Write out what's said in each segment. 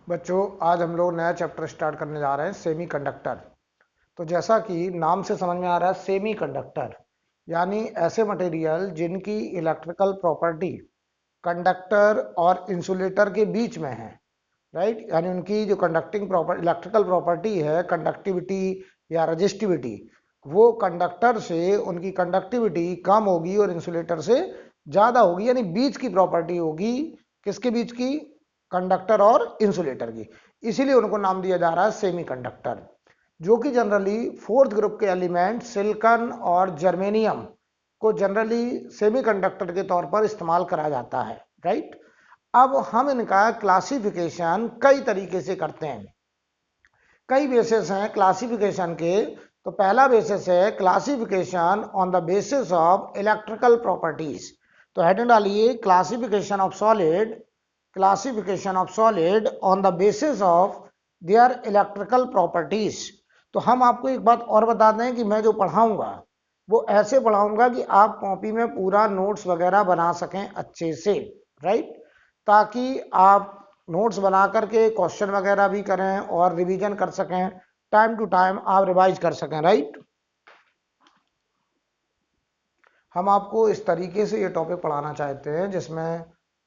बच्चों, आज हम लोग नया चैप्टर स्टार्ट करने जा रहे हैं सेमी कंडक्टर। तो जैसा कि नाम से समझ में आ रहा है, सेमी कंडक्टर यानी ऐसे मटेरियल जिनकी इलेक्ट्रिकल प्रॉपर्टी कंडक्टर और इंसुलेटर के बीच में है। राइट, यानी उनकी जो कंडक्टिंग प्रॉपर इलेक्ट्रिकल प्रॉपर्टी है, कंडक्टिविटी या रजिस्टिविटी, वो कंडक्टर से उनकी कंडक्टिविटी कम होगी और इंसुलेटर से ज़्यादा होगी, यानी बीच की प्रॉपर्टी होगी। किसके बीच की? कंडक्टर और इंसुलेटर की। इसीलिए उनको नाम दिया जा रहा है सेमी कंडक्टर, जो कि जनरली फोर्थ ग्रुप के एलिमेंट सिलिकॉन और जर्मेनियम को जनरली सेमीकंडक्टर के तौर पर इस्तेमाल करा जाता है। राइट, अब हम इनका क्लासिफिकेशन कई तरीके से करते हैं। कई बेसिस हैं क्लासिफिकेशन के। तो पहला बेसिस है classification on the basis of electrical properties. तो हेडिंग डालिए classification of solid, classification of solid on the basis of their electrical properties. तो हम आपको एक बात और बता दें कि मैं जो पढ़ाऊंगा वो ऐसे पढ़ाऊंगा कि आप कॉपी में पूरा नोट्स वगैरह बना सकें अच्छे से। राइट, ताकि आप नोट्स बना करके क्वेश्चन वगैरह भी करें और रिवीजन कर सकें, टाइम टू टाइम आप रिवाइज कर सकें। राइट, हम आपको इस तरीके से ये टॉपिक पढ़ाना चाहते हैं जिसमें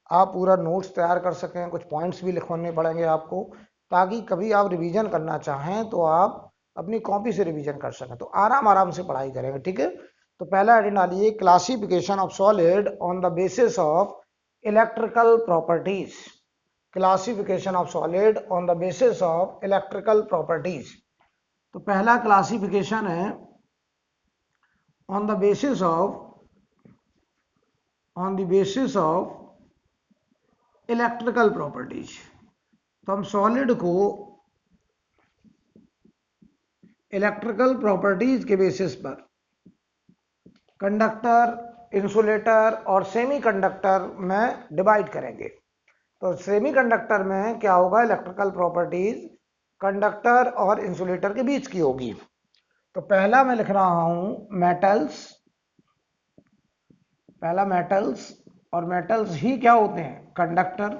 आप पूरा नोट्स तैयार कर सकें, कुछ पॉइंट्स भी लिखवाने पड़ेंगे आपको, ताकि कभी आप रिवीजन करना चाहें तो आप अपनी कॉपी से रिवीजन कर सकें। तो आराम आराम से पढ़ाई करेंगे, ठीक है। तो पहला हेडिंग डालिए classification of solid on the basis of electrical properties. Classification of solid on the basis of electrical properties. तो पहला क्लासिफिकेशन है on the basis of electrical properties. तो हम सॉलिड को इलेक्ट्रिकल प्रॉपर्टीज के बेसिस पर कंडक्टर, इंसुलेटर और semi conductor में डिवाइड करेंगे। तो सेमी कंडक्टर में क्या होगा? इलेक्ट्रिकल प्रॉपर्टीज कंडक्टर और इंसुलेटर के बीच की होगी। तो पहला मैं लिख रहा हूं मेटल्स, पहला मेटल्स, और मेटल्स ही क्या होते हैं? कंडक्टर।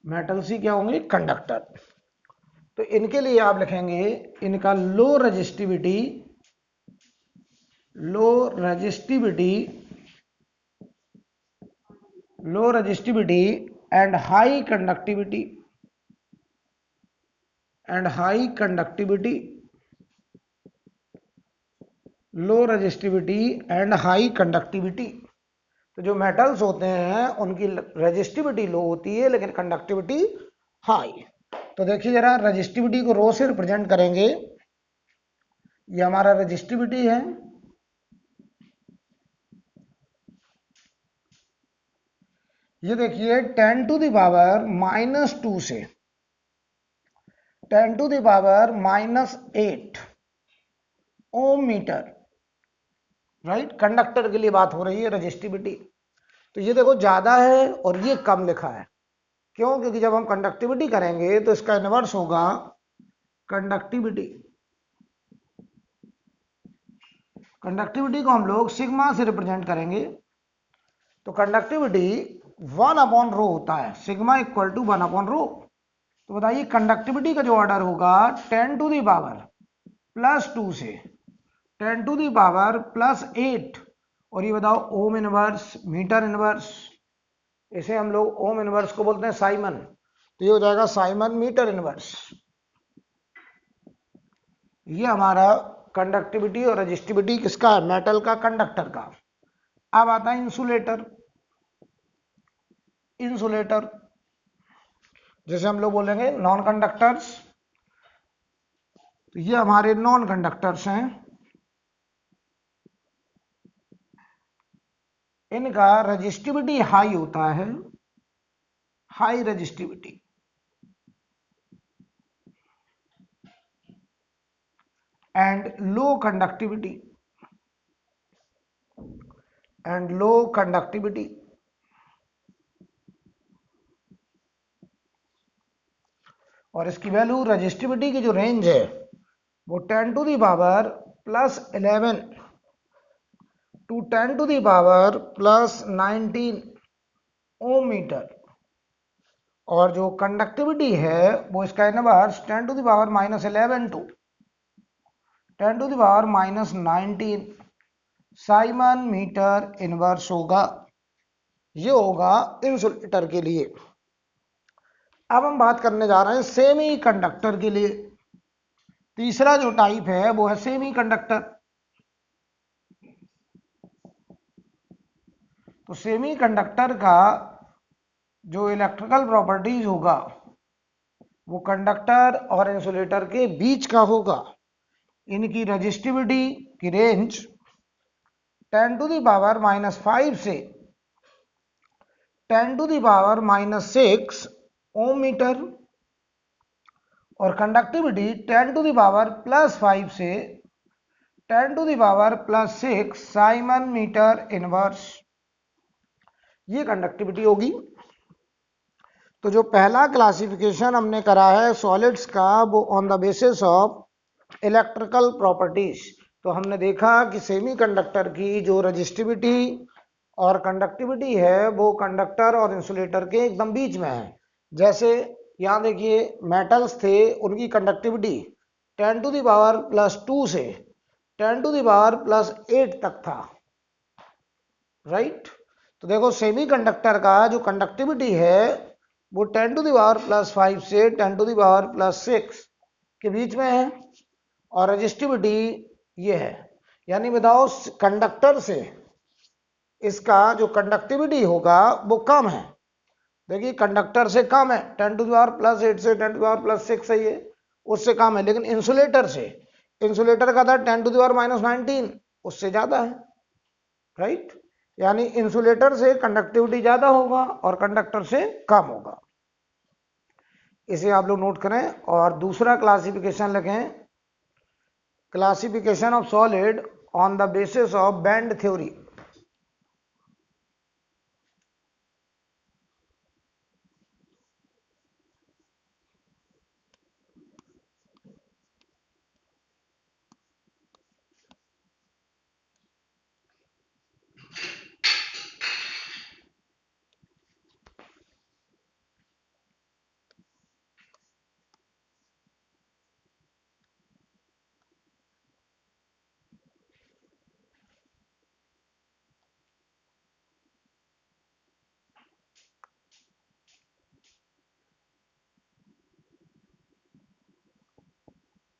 मेटल्स ही क्या होंगे? कंडक्टर। तो इनके लिए आप लिखेंगे इनका low resistivity, low resistivity, low resistivity and high conductivity, and high conductivity, low resistivity and high conductivity. तो जो मेटल्स होते हैं उनकी रेजिस्टिविटी लो होती है लेकिन कंडक्टिविटी हाई। तो देखिए जरा, रेजिस्टिविटी को रो से रिप्रेजेंट करेंगे। ये हमारा रेजिस्टिविटी है, ये देखिए 10 टू द पावर -2 से 10 to the power -8 ohm metre. Right, conductor के लिए बात हो रही है रेजिस्टिविटी। तो ये देखो ज्यादा है और ये कम लिखा है। क्यों? क्योंकि जब हम कंडक्टिविटी करेंगे तो इसका इनवर्स होगा कंडक्टिविटी। कंडक्टिविटी को हम लोग सिग्मा से रिप्रेजेंट करेंगे। तो कंडक्टिविटी 1/रो होता है, सिग्मा इक्वल टू 1/रो। तो बताइए कंडक्टिविटी का जो ऑर्डर होगा 10 टू दी पावर +2 से 10 टू दी पावर +8, और ये बताओ ओम इनवर्स, मीटर इनवर्स। इसे हम लोग ओम इनवर्स को बोलते हैं साइमन। तो ये हो जाएगा साइमन मीटर इनवर्स। ये हमारा कंडक्टिविटी और रेजिस्टिविटी किसका है? मेटल का, कंडक्टर का। अब आता है इंसुलेटर। इंसुलेटर जैसे हम लोग बोलेंगे नॉन कंडक्टर्स। तो ये हमारे नॉन कंडक्टर्स हैं। इनका रेजिस्टिविटी हाई होता है, high resistivity, and low conductivity, and low conductivity. और इसकी वैल्यू रेजिस्टिविटी की जो रेंज है वो 10 to the power +11 to 10 to the power +19 ohm metre. और जो कंडक्टिविटी है वो इसका inverse 10⁻11 to 10⁻19 siemens metre inverse होगा। ये होगा इंसुलेटर के लिए। अब हम बात करने जा रहे हैं सेमी कंडक्टर के लिए। तीसरा जो टाइप है वो है सेमी कंडक्टर। तो सेमी कंडक्टर का जो इलेक्ट्रिकल प्रॉपर्टीज होगा वो कंडक्टर और इंसुलेटर के बीच का होगा। इनकी रजिस्टिविटी की रेंज 10⁻⁻5 से 10⁻⁻6 ओम मीटर और कंडक्टिविटी 10⁻+5 से 10⁻+6 साइमन मीटर इनवर्स। ये कंडक्टिविटी होगी। तो जो पहला क्लासिफिकेशन हमने करा है सॉलिड्स का वो on the basis of electrical properties. तो हमने देखा कि सेमीकंडक्टर की जो रजिस्टिविटी और कंडक्टिविटी है वो कंडक्टर और इंसुलेटर के एकदम बीच में है। जैसे यहाँ देखिए मेटल्स थे, उनकी कंडक्टिविटी 10⁻+2 से 10⁻+8 तक था, राइट। तो देखो सेमीकंडक्टर का जो कंडक्टिविटी है वो 10⁻+5 से 10⁻+6 के बीच में है और रजिस्टिविटी ये है। यानी विदाउट कंडक्टर से इसका जो कंडक्टिविटी होगा वो कम है। देखिए कंडक्टर से कम है, 10⁻+8 से 10⁻+6 है, ये उससे कम है। लेकिन इंसुलेटर का था 10⁻−19, उससे ज्यादा है, राइट। यानी इंसुलेटर से कंडक्टिविटी ज्यादा होगा और कंडक्टर से कम होगा। इसे आप लोग नोट करें। और दूसरा क्लासिफिकेशन लिखें, classification of solid on the basis of band theory.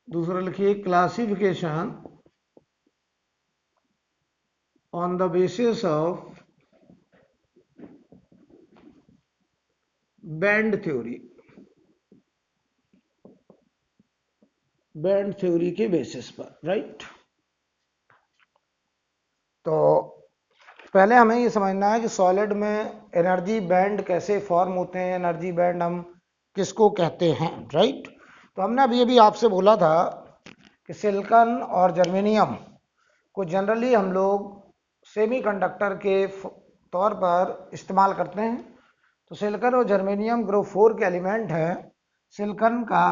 दूसरा लिखिए classification on the basis of band theory. Band theory के बेसिस पर, राइट। तो पहले हमें ये समझना है कि सॉलिड में एनर्जी बैंड कैसे फॉर्म होते हैं, एनर्जी बैंड हम किसको कहते हैं, राइट। तो हमने अभी आपसे बोला था कि सिलिकॉन और जर्मेनियम को जनरली हम लोग सेमीकंडक्टर के तौर पर इस्तेमाल करते हैं। तो सिलिकॉन और जर्मेनियम ग्रुप 4 के एलिमेंट है। सिलिकॉन का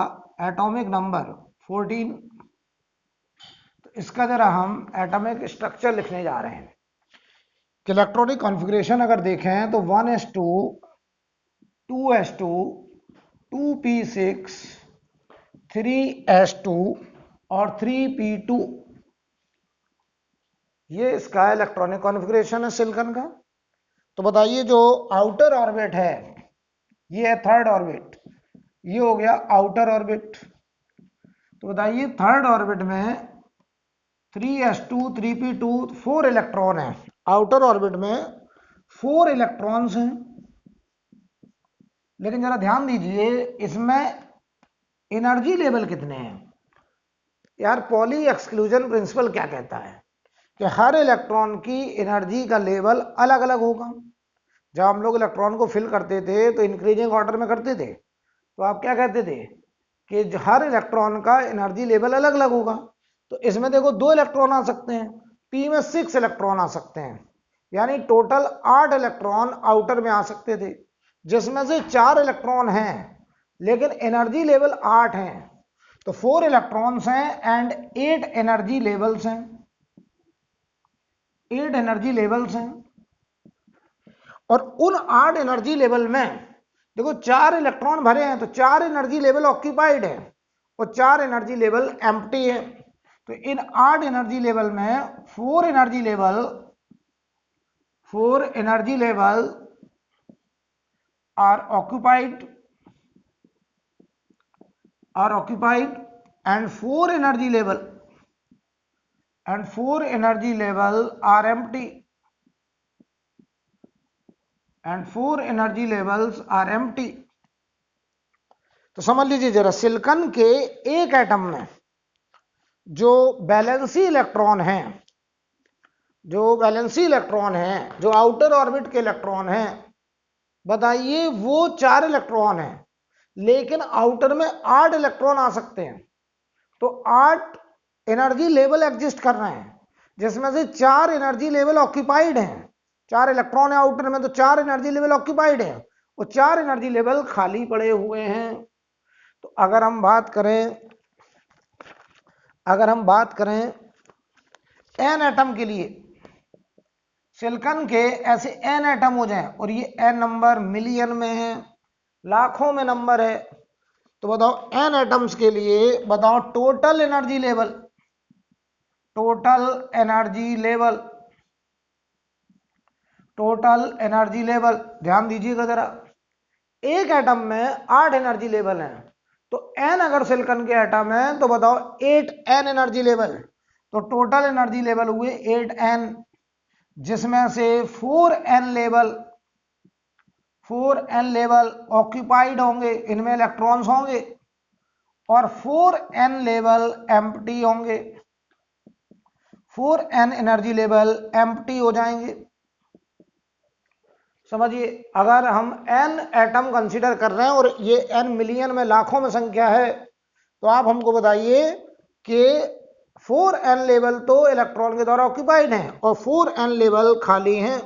एटॉमिक नंबर 14। तो इसका जरा हम एटॉमिक स्ट्रक्चर लिखने जा रहे हैं कि इलेक्ट्रॉनिक कॉन्फ़िगरेशन अगर देखें तो 1s2 2s2 2p6 3s2 और 3p2, ये इसका इलेक्ट्रॉनिक कॉन्फ़िगरेशन है सिलिकॉन का। तो बताइए जो आउटर ऑर्बिट है ये है थर्ड ऑर्बिट, ये हो गया आउटर ऑर्बिट। तो बताइए थर्ड ऑर्बिट में 3s2 3p2 4 इलेक्ट्रॉन है। आउटर ऑर्बिट में 4 इलेक्ट्रॉन्स हैं। लेकिन जरा ध्यान दीजिए इसमें एनर्जी लेवल कितने हैं। यार पॉली एक्सक्लूजन प्रिंसिपल क्या कहता है कि हर इलेक्ट्रॉन की एनर्जी का लेवल अलग अलग होगा। जब हम लोग इलेक्ट्रॉन को फिल करते थे तो इंक्रीजिंग ऑर्डर में करते थे, तो आप क्या कहते थे कि हर इलेक्ट्रॉन का एनर्जी लेवल अलग अलग होगा। तो इसमें देखो 2 इलेक्ट्रॉन आ सकते हैं, पी में 6 इलेक्ट्रॉन आ सकते हैं, यानी टोटल 8 इलेक्ट्रॉन आउटर में आ सकते थे, जिसमें से 4 इलेक्ट्रॉन हैं लेकिन एनर्जी लेवल 8 हैं। तो 4 इलेक्ट्रॉन्स हैं एंड 8 एनर्जी लेवल्स हैं, 8 एनर्जी लेवल्स हैं। और उन 8 एनर्जी लेवल में देखो 4 इलेक्ट्रॉन भरे हैं तो 4 एनर्जी लेवल ऑक्यूपाइड है और 4 एनर्जी लेवल एम्प्टी है। तो इन 8 एनर्जी लेवल में 4 energy level are occupied and 4 energy level are empty and 4 energy levels are empty। तो समझ लीजिए जरा, सिलिकॉन के एक एटम में जो वैलेंसी इलेक्ट्रॉन हैं, जो आउटर ऑर्बिट के इलेक्ट्रॉन हैं, बताइए वो 4 इलेक्ट्रॉन हैं, लेकिन आउटर में 8 इलेक्ट्रॉन आ सकते हैं। तो 8 एनर्जी लेवल एग्जिस्ट कर रहे हैं, जिसमें से 4 एनर्जी लेवल ऑक्यूपाइड हैं। 4 इलेक्ट्रॉन है आउटर में, तो 4 एनर्जी लेवल ऑक्यूपाइड हैं और 4 एनर्जी लेवल खाली पड़े हुए हैं। तो अगर हम बात करें एन एटम के लिए, सिलिकॉन के ऐसे एन एटम हो जाएं और ये एन नंबर मिलियन में है, लाखों में नंबर है, तो बताओ एन एटम्स के लिए बताओ टोटल एनर्जी लेवल ध्यान दीजिएगा जरा। एक एटम में 8 एनर्जी लेवल हैं, तो एन अगर सिलिकॉन के एटम है तो बताओ 8 एन एनर्जी लेवल, तो टोटल एनर्जी लेवल हुए 8 एन, जिसमें से 4 एन लेवल ऑक्यूपाइड होंगे, इनमें इलेक्ट्रॉन्स होंगे, और 4 एन लेवल एम्प्टी होंगे। 4 एन एनर्जी लेवल एम्प्टी हो जाएंगे। समझिए, अगर हम एन एटम कंसीडर कर रहे हैं और ये एन मिलियन में, लाखों में संख्या है, तो आप हमको बताइए कि 4 एन लेवल तो इलेक्ट्रॉन के द्वारा ऑक्यूपाइड हैं और 4 एन लेवल खाली हैं।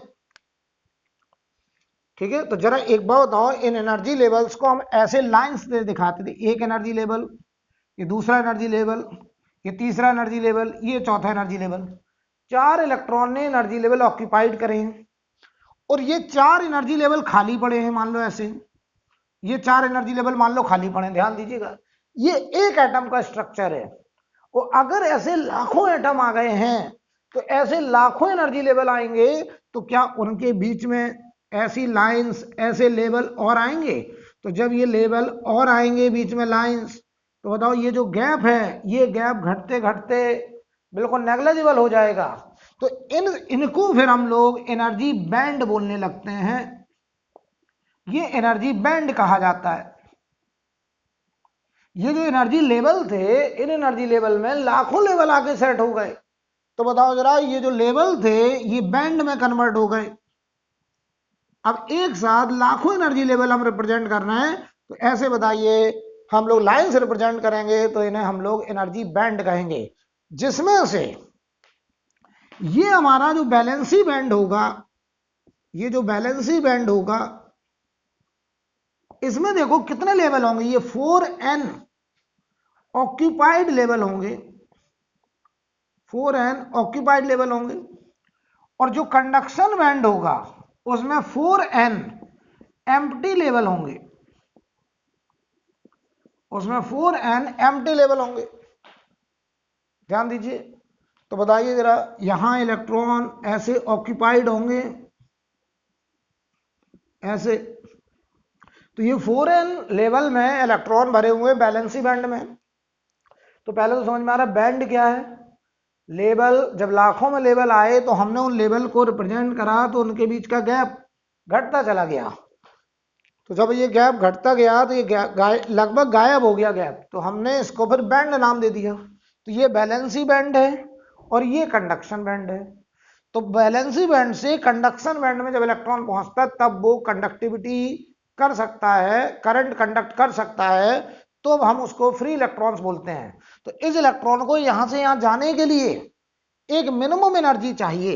ठीक है, तो जरा एक बार बताओ, इन एनर्जी लेवल्स को हम ऐसे लाइंस से दिखाते थे, एक एनर्जी लेवल, ये दूसरा एनर्जी लेवल, ये तीसरा एनर्जी लेवल, ये चौथा एनर्जी लेवल। 4 इलेक्ट्रॉन ने एनर्जी लेवल ऑक्यूपाइड करे हैं और ये 4 एनर्जी लेवल खाली पड़े हैं। मान लो ऐसे, ये 4 एनर्जी लेवल मान लो खाली पड़े हैं। ध्यान दीजिएगा, ये एक एटम का स्ट्रक्चर है और अगर ऐसे लाखों एटम आ गए हैं तो ऐसे लाखों एनर्जी लेवल आएंगे, तो क्या उनके बीच में ऐसी लाइंस, ऐसे लेवल और आएंगे? तो जब ये लेवल और आएंगे बीच में लाइंस, तो बताओ ये जो गैप है, ये गैप घटते घटते बिल्कुल नेग्लिजिबल हो जाएगा। तो इनको फिर हम लोग एनर्जी बैंड बोलने लगते हैं। ये एनर्जी बैंड कहा जाता है। ये जो एनर्जी लेवल थे, इन एनर्जी लेवल में लाखों लेवल आके सेट हो गए, तो बताओ जरा, ये जो लेवल थे ये बैंड में कन्वर्ट हो गए। अब एक साथ लाखों एनर्जी लेवल हम रिप्रेजेंट कर रहे हैं, तो ऐसे बताइए, हम लोग लाइन से रिप्रेजेंट करेंगे तो इन्हें हम लोग एनर्जी बैंड कहेंगे, जिसमें से ये हमारा जो बैलेंसी बैंड होगा, ये जो बैलेंसी बैंड होगा, इसमें देखो कितने लेवल होंगे, ये 4n ऑक्यूपाइड लेवल होंगे, 4n ऑक्यूपाइड लेवल होंगे, और जो कंडक्शन बैंड होगा उसमें 4n एम्प्टी लेवल होंगे, उसमें 4n एम्प्टी लेवल होंगे। ध्यान दीजिए, तो बताइए जरा, यहां इलेक्ट्रॉन ऐसे ऑक्यूपाइड होंगे, ऐसे, तो ये 4n लेवल में इलेक्ट्रॉन भरे हुए बैलेंसी बैंड में। तो पहले तो समझ में आ रहा है बैंड क्या है। लेवल, जब लाखों में लेवल आए तो हमने उन लेवल को रिप्रेजेंट करा, तो उनके बीच का गैप घटता चला गया। तो जब ये गैप घटता गया तो ये लगभग गायब हो गया गैप, तो हमने इसको फिर बैंड नाम दे दिया। तो ये बैलेंसी बैंड है और ये कंडक्शन बैंड है। तो बैलेंसी बैंड से कंडक्शन बैंड में जब इलेक्ट्रॉन पहुंचता है, तब वो कंडक्टिविटी कर सकता है, करंट कंडक्ट कर सकता है, तो हम उसको फ्री इलेक्ट्रॉन्स बोलते हैं। तो इस इलेक्ट्रॉन को यहां से यहां जाने के लिए एक मिनिमम एनर्जी चाहिए,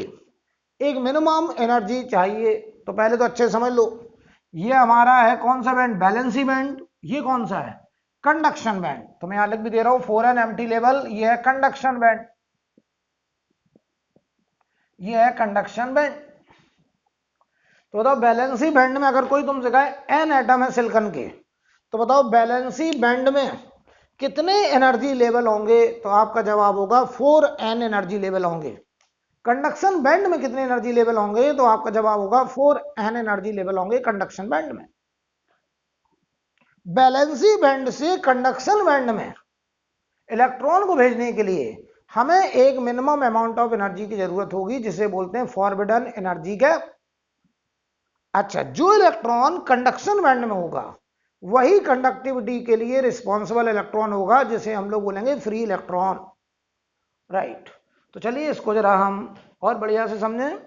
एक मिनिमम एनर्जी चाहिए। तो पहले तो अच्छे समझ लो, ये हमारा है कौन सा बैंड, बैलेंसी बैंड। ये कौन सा है, कंडक्शन बैंड। तो मैं यहां लिख भी दे रहा हूं 4n एम्प्टी लेवल, ये है कंडक्शन बैंड, ये है कंडक्शन बैंड। तो बताओ वैलेंसी बैंड में अगर कोई तुमसे कहे एन एटम है सिलिकॉन के, तो बताओ वैलेंसी बैंड में कितने एनर्जी लेवल होंगे? तो आपका जवाब होगा 4n एनर्जी लेवल होंगे। कंडक्शन बैंड में कितने एनर्जी लेवल होंगे? तो आपका जवाब होगा 4n एनर्जी लेवल होंगे कंडक्शन बैंड में। वैलेंसी बैंड से कंडक्शन बैंड में इलेक्ट्रॉन को भेजने के लिए हमें एक मिनिमम अमाउंट ऑफ एनर्जी की जरूरत होगी, जिसे बोलते हैं फॉरबिडन एनर्जी गैप। अच्छा, जो इलेक्ट्रॉन कंडक्शन बैंड में होगा वही कंडक्टिविटी के लिए रिस्पॉन्सिबल इलेक्ट्रॉन होगा, जिसे हम लोग बोलेंगे फ्री इलेक्ट्रॉन, राइट। तो चलिए इसको जरा हम और बढ़िया से समझें,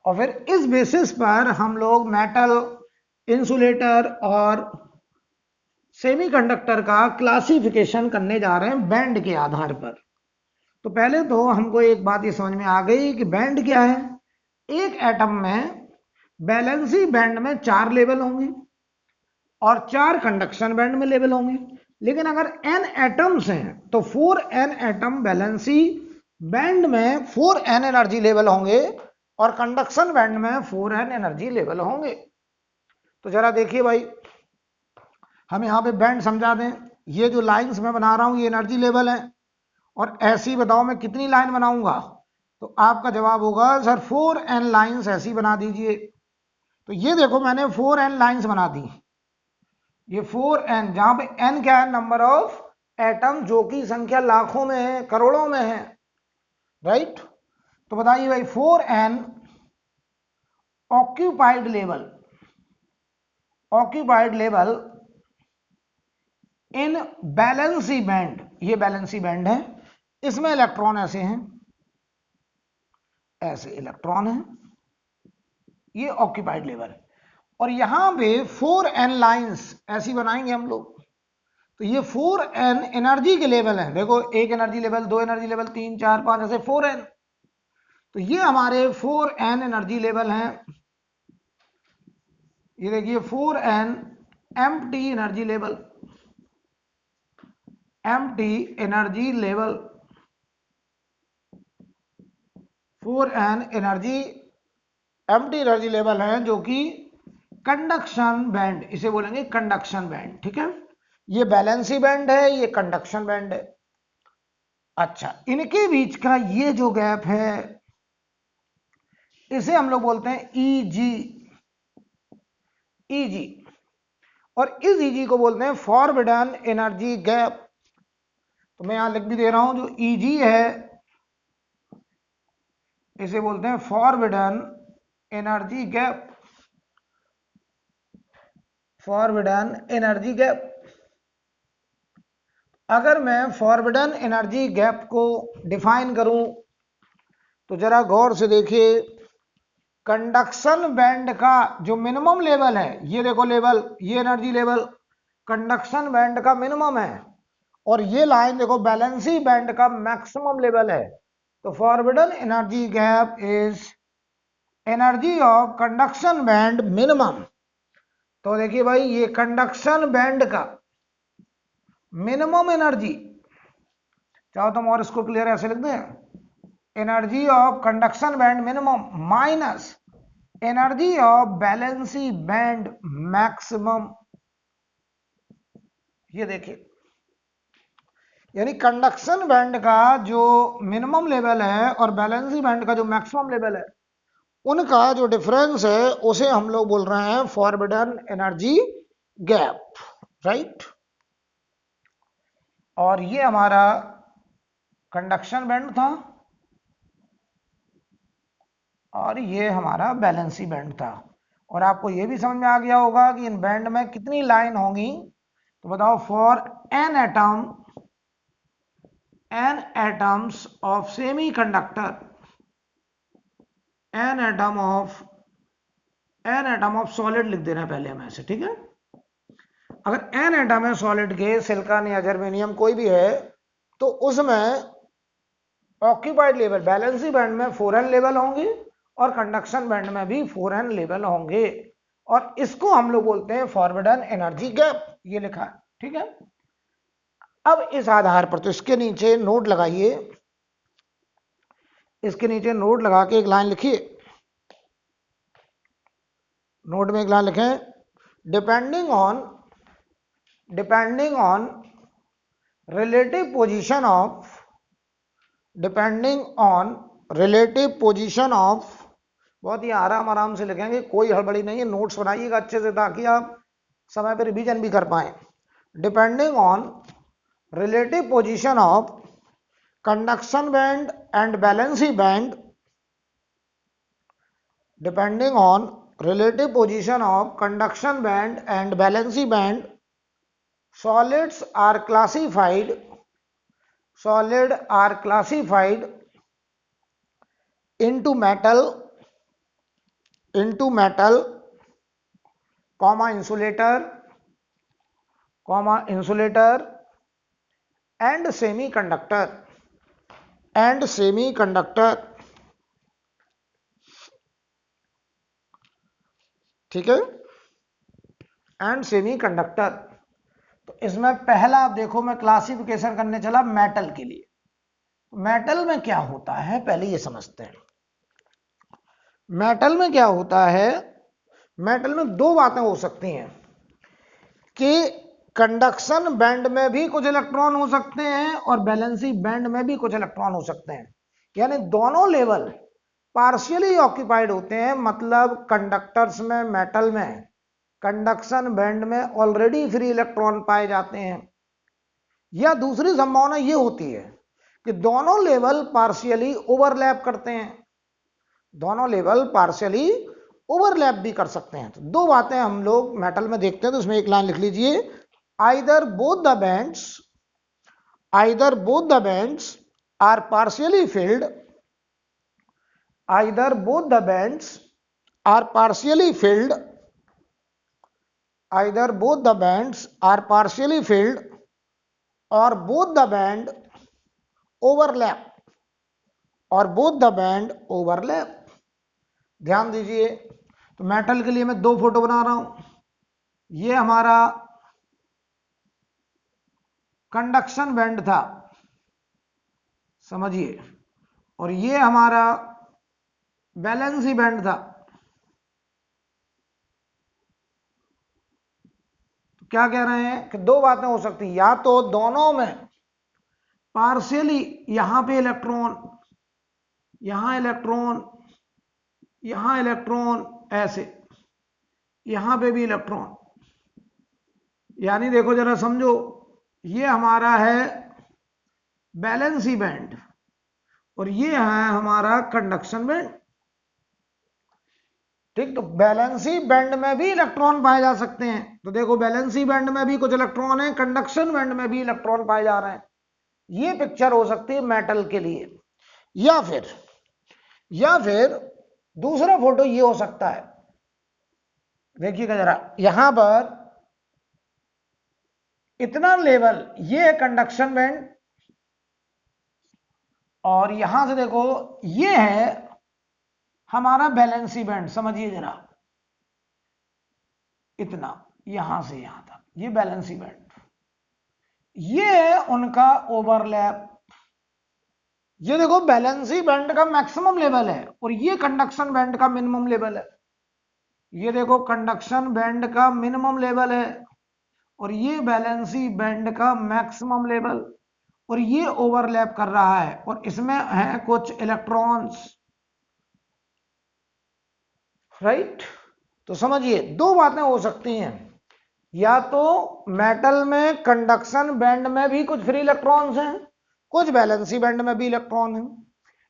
और फिर इस बेसिस पर हम लोग मेटल, इंसुलेटर और सेमीकंडक्टर का क्लासिफिकेशन करने जा रहे हैं बैंड के आधार पर। तो पहले तो हमको एक बात ये समझ में आ गई कि बैंड क्या है। एक एटम में वैलेंसी बैंड में 4 लेवल होंगे और 4 कंडक्शन बैंड में लेवल होंगे। लेकिन अगर n एटम्स हैं तो 4n एटम वैलेंसी बैंड में 4n एनर्जी लेवल होंगे और कंडक्शन बैंड में 4n एनर्जी लेवल होंगे। तो जरा देखिए भाई, हम यहां पे बैंड समझा दें। ये जो लाइंस मैं बना रहा हूं ये एनर्जी लेवल है, और ऐसी बताओ मैं कितनी लाइन बनाऊंगा? तो आपका जवाब होगा सर 4n लाइंस ऐसी बना दीजिए। तो ये देखो मैंने 4n लाइंस बना दी। ये 4n, जहां पे n क्या है? नंबर ऑफ एटम, जो की संख्या लाखों में है, करोड़ों में है, राइट। तो बताइए भाई 4n occupied level, occupied level in valency band, ये बैलेंसी बैंड है, इसमें इलेक्ट्रॉन ऐसे हैं, ऐसे इलेक्ट्रॉन हैं, ये ऑक्यूपाइड लेवल। और यहां पे 4n लाइंस ऐसी बनाएंगे हम लोग। तो ये 4n एनर्जी के लेवल हैं। देखो, एक एनर्जी लेवल, 2 एनर्जी लेवल, 3, 4, 5, ऐसे 4n। तो ये हमारे 4n एनर्जी लेवल हैं। ये देखिए 4n empty energy level, empty energy level, 4n energy empty energy level है, जो कि कंडक्शन बैंड, इसे बोलेंगे कंडक्शन बैंड, ठीक है। ये बैलेंसी बैंड है, ये कंडक्शन बैंड है। अच्छा, इनके बीच का ये जो गैप है इसे हम लोग बोलते हैं ईजी, ईजी। और इस ईजी को बोलते हैं फॉरबिडन एनर्जी गैप। तो मैं यहां लिख भी दे रहा हूं, जो ईजी है इसे बोलते हैं forbidden energy gap, forbidden energy gap. अगर मैं फॉरबिडन एनर्जी गैप को डिफाइन करूं तो जरा गौर से देखिए, कंडक्शन बैंड का जो मिनिमम लेवल है, ये देखो लेवल, ये एनर्जी लेवल कंडक्शन बैंड का मिनिमम है, और ये लाइन देखो बैलेंसी बैंड का मैक्सिमम लेवल है। तो forbidden energy gap is energy of conduction band minimum. तो देखिए भाई, ये कंडक्शन बैंड का मिनिमम एनर्जी, चाहो तो हम और इसको क्लियर ऐसे लिख दें, energy of conduction band minimum minus energy of valency band maximum. ये देखिए, यानी कंडक्शन बैंड का जो मिनिमम लेवल है और बैलेंसी बैंड का जो मैक्सिमम लेवल है, उनका जो डिफरेंस है उसे हम लोग बोल रहे हैं फॉरबिडन एनर्जी गैप, राइट। और ये हमारा कंडक्शन बैंड था और ये हमारा बैलेंसी बैंड था। और आपको ये भी समझ में आ गया होगा कि इन बैंड में कितनी लाइन होंगी। तो बताओ, for N atom, N atoms of semiconductor, N atom of solid लिख देना पहले हमें ऐसे, ठीक है। अगर एन एटम है सॉलिड के, सिलिकॉन या जर्मेनियम कोई भी है, तो उसमें ऑक्यूपाइड लेवल बैलेंसी बैंड में 4n लेवल होंगे और कंडक्शन बैंड में भी 4n लेवल होंगे, और इसको हम लोग बोलते हैं फॉरबिडन एनर्जी गैप। ये लिखा है, ठीक है। अब इस आधार पर तो इसके नीचे नोट लगाइए, इसके नीचे नोट लगा के एक लाइन लिखिए, नोट में एक लाइन लिखें, depending on relative position of, depending on relative position of, बहुत ही आराम से लिखेंगे, कोई हड़बड़ी नहीं है, नोट्स बनाइएगा अच्छे से ताकि आप समय पर रिवीजन भी कर पाए। Depending on relative position of conduction band and valency band, depending on relative position of conduction band and valency band, solids are classified into metal, comma insulator and semiconductor ठीक है, एंड सेमी कंडक्टर। तो इसमें पहला आप देखो, मैं classification करने चला मेटल के लिए। मेटल में क्या होता है पहले ये समझते हैं। मेटल में क्या होता है, मेटल में दो बातें हो सकती हैं कि कंडक्शन बैंड में भी कुछ इलेक्ट्रॉन हो सकते हैं और बैलेंसी बैंड में भी कुछ इलेक्ट्रॉन हो सकते हैं, यानी दोनों लेवल पार्शियली ऑक्यूपाइड होते हैं। मतलब कंडक्टर्स में, मेटल में कंडक्शन बैंड में ऑलरेडी फ्री इलेक्ट्रॉन पाए जाते हैं, या दूसरी संभावना ये होती है कि दोनों लेवल पार्शियली ओवरलैप करते हैं, दोनों लेवल पार्शियली ओवरलैप भी कर सकते हैं। तो दो बातें हम लोग मेटल में देखते हैं, तो उसमें एक लाइन लिख लीजिए, either both the bands are partially filled, either both the bands are partially filled, either both the bands are partially filled or both the band overlap, और both the band overlap। ध्यान दीजिए, तो metal के लिए मैं दो photo बना रहा हूं। ये हमारा कंडक्शन बैंड था, समझिए, और ये हमारा बैलेंसी बैंड था। तो क्या कह रहे हैं कि दो बातें हो सकती हैं, या तो दोनों में पार्शियली, यहां पे इलेक्ट्रॉन, यहां इलेक्ट्रॉन, यहां इलेक्ट्रॉन, ऐसे यहां पे भी इलेक्ट्रॉन, यानी देखो जरा समझो, ये हमारा है बैलेंसी बैंड और ये है हमारा कंडक्शन बैंड। ठीक, तो बैलेंसी बैंड में भी इलेक्ट्रॉन पाए जा सकते हैं। तो देखो बैलेंसी बैंड में भी कुछ इलेक्ट्रॉन है, कंडक्शन बैंड में भी इलेक्ट्रॉन पाए जा रहे हैं। ये पिक्चर हो सकती है मेटल के लिए। या फिर दूसरा फोटो ये हो सकता है, देखिएगा जरा, यहां पर इतना लेवल, ये है कंडक्शन बैंड, और यहां से देखो ये है हमारा बैलेंसी बैंड। समझिए जरा, इतना यहां से यहां तक ये बैलेंसी बैंड, ये है उनका ओवरलैप। ये देखो बैलेंसी बैंड का मैक्सिमम लेवल है और ये कंडक्शन बैंड का मिनिमम लेवल है। ये देखो कंडक्शन बैंड का मिनिमम लेवल है और ये बैलेंसी बैंड का मैक्सिमम लेवल, और ये ओवरलैप कर रहा है और इसमें है कुछ इलेक्ट्रॉन्स, राइट। तो समझिए दो बातें हो सकती हैं, या तो मेटल में कंडक्शन बैंड में भी कुछ फ्री इलेक्ट्रॉन्स हैं, कुछ बैलेंसी बैंड में भी इलेक्ट्रॉन हैं,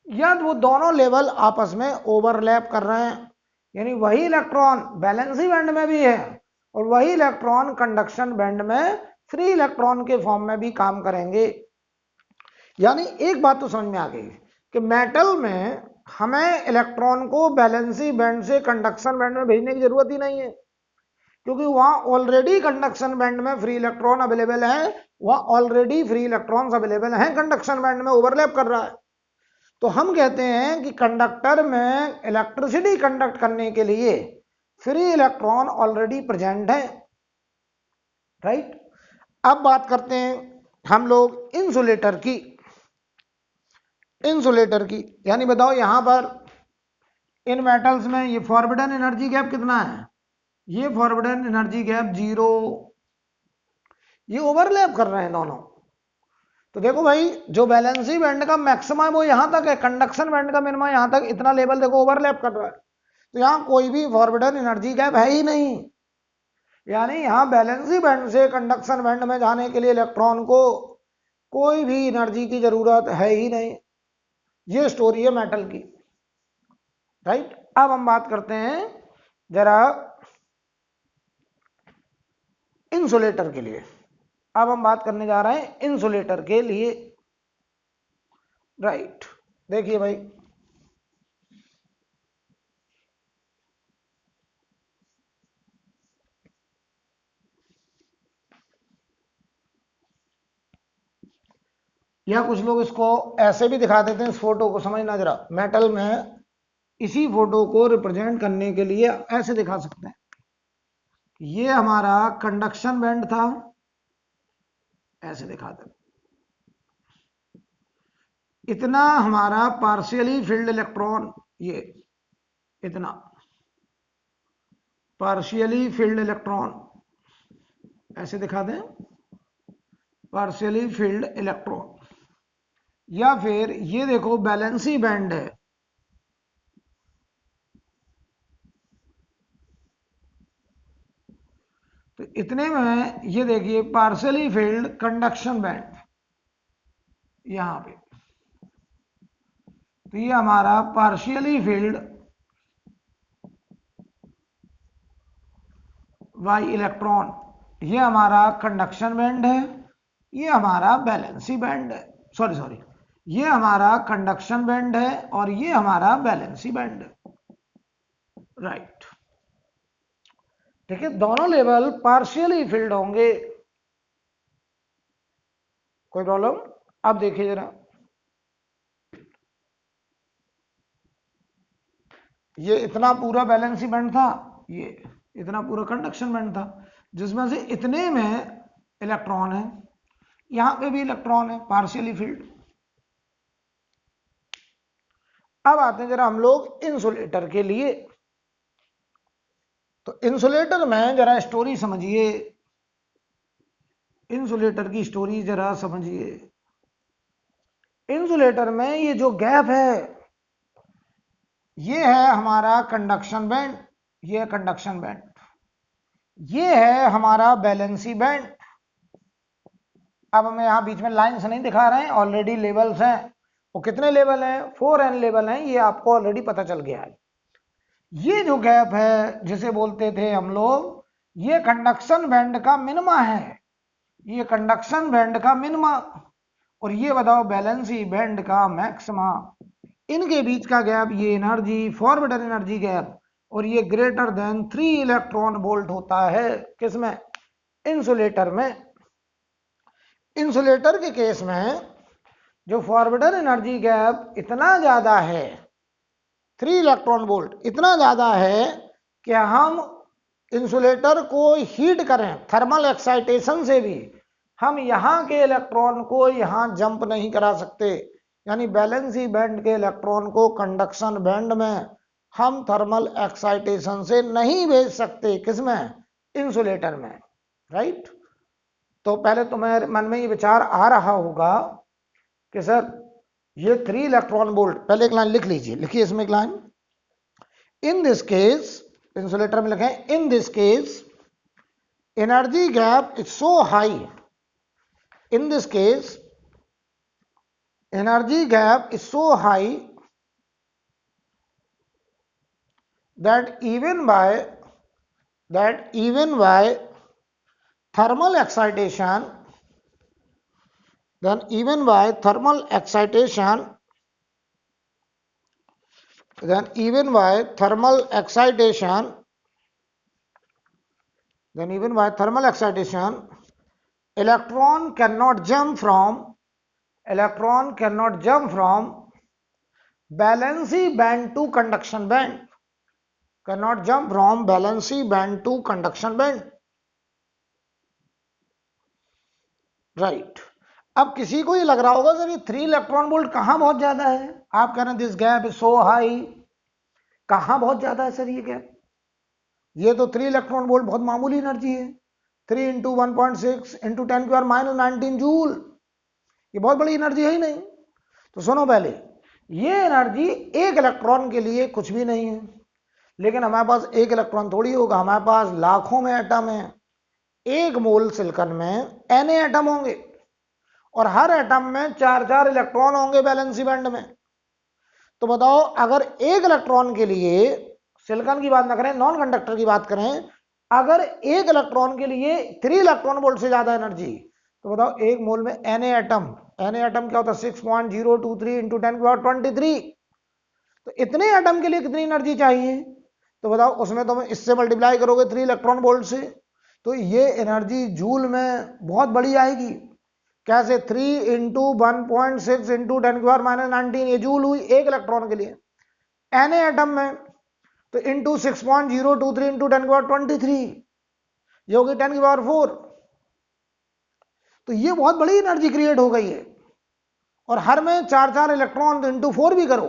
या वो दोनों लेवल आपस में ओवरलैप कर रहे हैं, यानी वही इलेक्ट्रॉन बैलेंसी बैंड में भी है और वही इलेक्ट्रॉन कंडक्शन बैंड में फ्री इलेक्ट्रॉन के फॉर्म में भी काम करेंगे। यानी एक बात तो समझ में आ गई कि मेटल में हमें इलेक्ट्रॉन को बैलेंसी बैंड से कंडक्शन बैंड में भेजने की जरूरत ही नहीं है, क्योंकि वहां ऑलरेडी कंडक्शन बैंड में फ्री इलेक्ट्रॉन अवेलेबल है, वहां ऑलरेडी फ्री इलेक्ट्रॉन्स अवेलेबल हैं, कंडक्शन बैंड में ओवरलैप कर रहा है। तो हम कहते हैं कि कंडक्टर में इलेक्ट्रिसिटी कंडक्ट करने के लिए फ्री इलेक्ट्रॉन ऑलरेडी प्रेजेंट है, राइट। अब बात करते हैं हम लोग इंसुलेटर की। यानी बताओ यहां पर इन मेटल्स में ये फॉरबिडन एनर्जी गैप कितना है, ये फॉरवर्डन एनर्जी गैप 0, ये ओवरलैप कर रहे हैं दोनों। तो देखो भाई, जो बैलेंसी बैंड का मैक्सिमम है वो यहां तक है, कंडक्शन बैंड का मिनिमम यहां तक, इतना लेवल देखो ओवरलैप कर रहा है। तो यहां कोई भी फॉरवर्डन एनर्जी गैप है ही नहीं, यानी यहां बैलेंसी बैंड से कंडक्शन बैंड में जाने के लिए इलेक्ट्रॉन को कोई भी एनर्जी की जरूरत है ही नहीं। ये स्टोरी है मेटल की, राइट। अब हम बात करते हैं जरा इंसुलेटर के लिए। अब हम बात करने जा रहे हैं इंसुलेटर के लिए, राइट। देखिए भाई, या कुछ लोग इसको ऐसे भी दिखा देते हैं, इस फोटो को समझना जरा, मेटल में इसी फोटो को रिप्रेजेंट करने के लिए ऐसे दिखा सकते हैं। ये हमारा कंडक्शन बैंड था, ऐसे दिखा दें। इतना हमारा पार्शियली फील्ड इलेक्ट्रॉन, ये इतना पार्शियली फील्ड इलेक्ट्रॉन, ऐसे दिखा दें, पार्शियली फील्ड इलेक्ट्रॉन। या फिर ये देखो बैलेंसी बैंड है, तो इतने में ये देखिए पार्शियली फील्ड कंडक्शन बैंड यहां पे। तो ये हमारा पार्शियली फील्ड बाय इलेक्ट्रॉन, ये हमारा कंडक्शन बैंड है, ये हमारा बैलेंसी बैंड है, सॉरी ये हमारा कंडक्शन बैंड है और ये हमारा बैलेंसी बैंड है, राइट। ठीक है, दोनों लेवल पार्शियली फील्ड होंगे, कोई प्रॉब्लम। अब देखिए जरा, ये इतना पूरा बैलेंसी बैंड था, ये इतना पूरा कंडक्शन बैंड था, जिसमें से इतने में इलेक्ट्रॉन है, यहां पे भी इलेक्ट्रॉन है, पार्शियली फील्ड। अब आते हैं जरा हम लोग इंसुलेटर के लिए। तो इंसुलेटर में जरा स्टोरी समझिए, इंसुलेटर की स्टोरी जरा समझिए। इंसुलेटर में ये जो गैप है, ये है हमारा कंडक्शन बैंड, ये कंडक्शन बैंड, ये है हमारा बैलेंसी बैंड। अब हमें यहां बीच में लाइंस नहीं दिखा रहे हैं, ऑलरेडी लेवल्स हैं। वो कितने लेवल हैं? 4n लेवल हैं, ये आपको ऑलरेडी पता चल गया है। ये जो गैप है जिसे बोलते थे हम लोग, ये कंडक्शन बैंड का मिनिमा है, ये कंडक्शन बैंड का मिनिमा, और ये बताओ बैलेंसी बैंड का मैक्सिमा। इनके बीच का गैप, ये एनर्जी फॉरवर्ड एनर्जी गैप, और ये ग्रेटर देन 3 इलेक्ट्रॉन वोल्ट होता है, किसमें? इंसुलेटर में। इंसुलेटर के केस में जो फॉरवर्डर एनर्जी गैप इतना ज्यादा है, 3 इलेक्ट्रॉन वोल्ट, इतना ज्यादा है कि हम इंसुलेटर को हीट करें थर्मल एक्साइटेशन से भी, हम यहां के इलेक्ट्रॉन को यहां जंप नहीं करा सकते। यानी बैलेंसी बैंड के इलेक्ट्रॉन को कंडक्शन बैंड में हम थर्मल एक्साइटेशन से नहीं भेज सकते, किसमें? इंसुलेटर में, राइट। तो पहले तुम्हें मन में ये विचार आ रहा होगा कि सर ये 3 इलेक्ट्रॉन वोल्ट, पहले एक लाइन लिख लीजिए, लिखिए इसमें एक line, in this case, insulator में लिखें, in this case energy gap is so high, in this case energy gap is so high that even by thermal excitation, then even by thermal excitation, then even by thermal excitation, then even by thermal excitation, electron cannot jump from valency band to conduction band, cannot jump from valency band to conduction band, right. अब किसी को ये लग रहा होगा sir ये 3 electron volt कहां बहुत ज्यादा है, आप कह रहे हैं this gap is so high, कहां बहुत ज्यादा है सर ये गैप? ये तो 3 इलेक्ट्रॉन वोल्ट बहुत मामूली एनर्जी है। 3 इंटू 1.6 इंटू 10⁻⁻19 जूल, ये बहुत बड़ी एनर्जी है ही नहीं। तो सुनो पहले, ये एनर्जी एक इलेक्ट्रॉन के लिए कुछ भी नहीं है, लेकिन हमारे पास एक इलेक्ट्रॉन थोड़ी होगा, हमारे पास लाखों में एटम है। एक मोल सिलिकॉन में n एटम होंगे और हर एटम में 4 इलेक्ट्रॉन होंगे वैलेंसी बैंड में। तो बताओ, अगर एक इलेक्ट्रॉन के लिए, सिलिकॉन की बात ना करें, नॉन कंडक्टर की बात करें, अगर एक इलेक्ट्रॉन के लिए 3 इलेक्ट्रॉन वोल्ट से ज्यादा एनर्जी, तो बताओ एक मोल में Na एटम, Na एटम क्या होता है 6.023 इंटू 10⁻23। तो इतने एटम के लिए कितनी एनर्जी चाहिए? तो बताओ, उसमें तुम इससे मल्टीप्लाई करोगे 3 इलेक्ट्रॉन वोल्ट से, तो ये एनर्जी जूल में बहुत बड़ी आएगी। कैसे? 3 इंटू 1.6 इंटू 10⁻⁻19, ये जूल हुई एक इलेक्ट्रॉन के लिए। Na एटम में तो इंटू 6.023 इंटू 10⁻23, ये होगी 10⁻4। तो ये बहुत बड़ी एनर्जी क्रिएट हो गई है, और हर में 4 इलेक्ट्रॉन, तो इंटू 4 भी करो।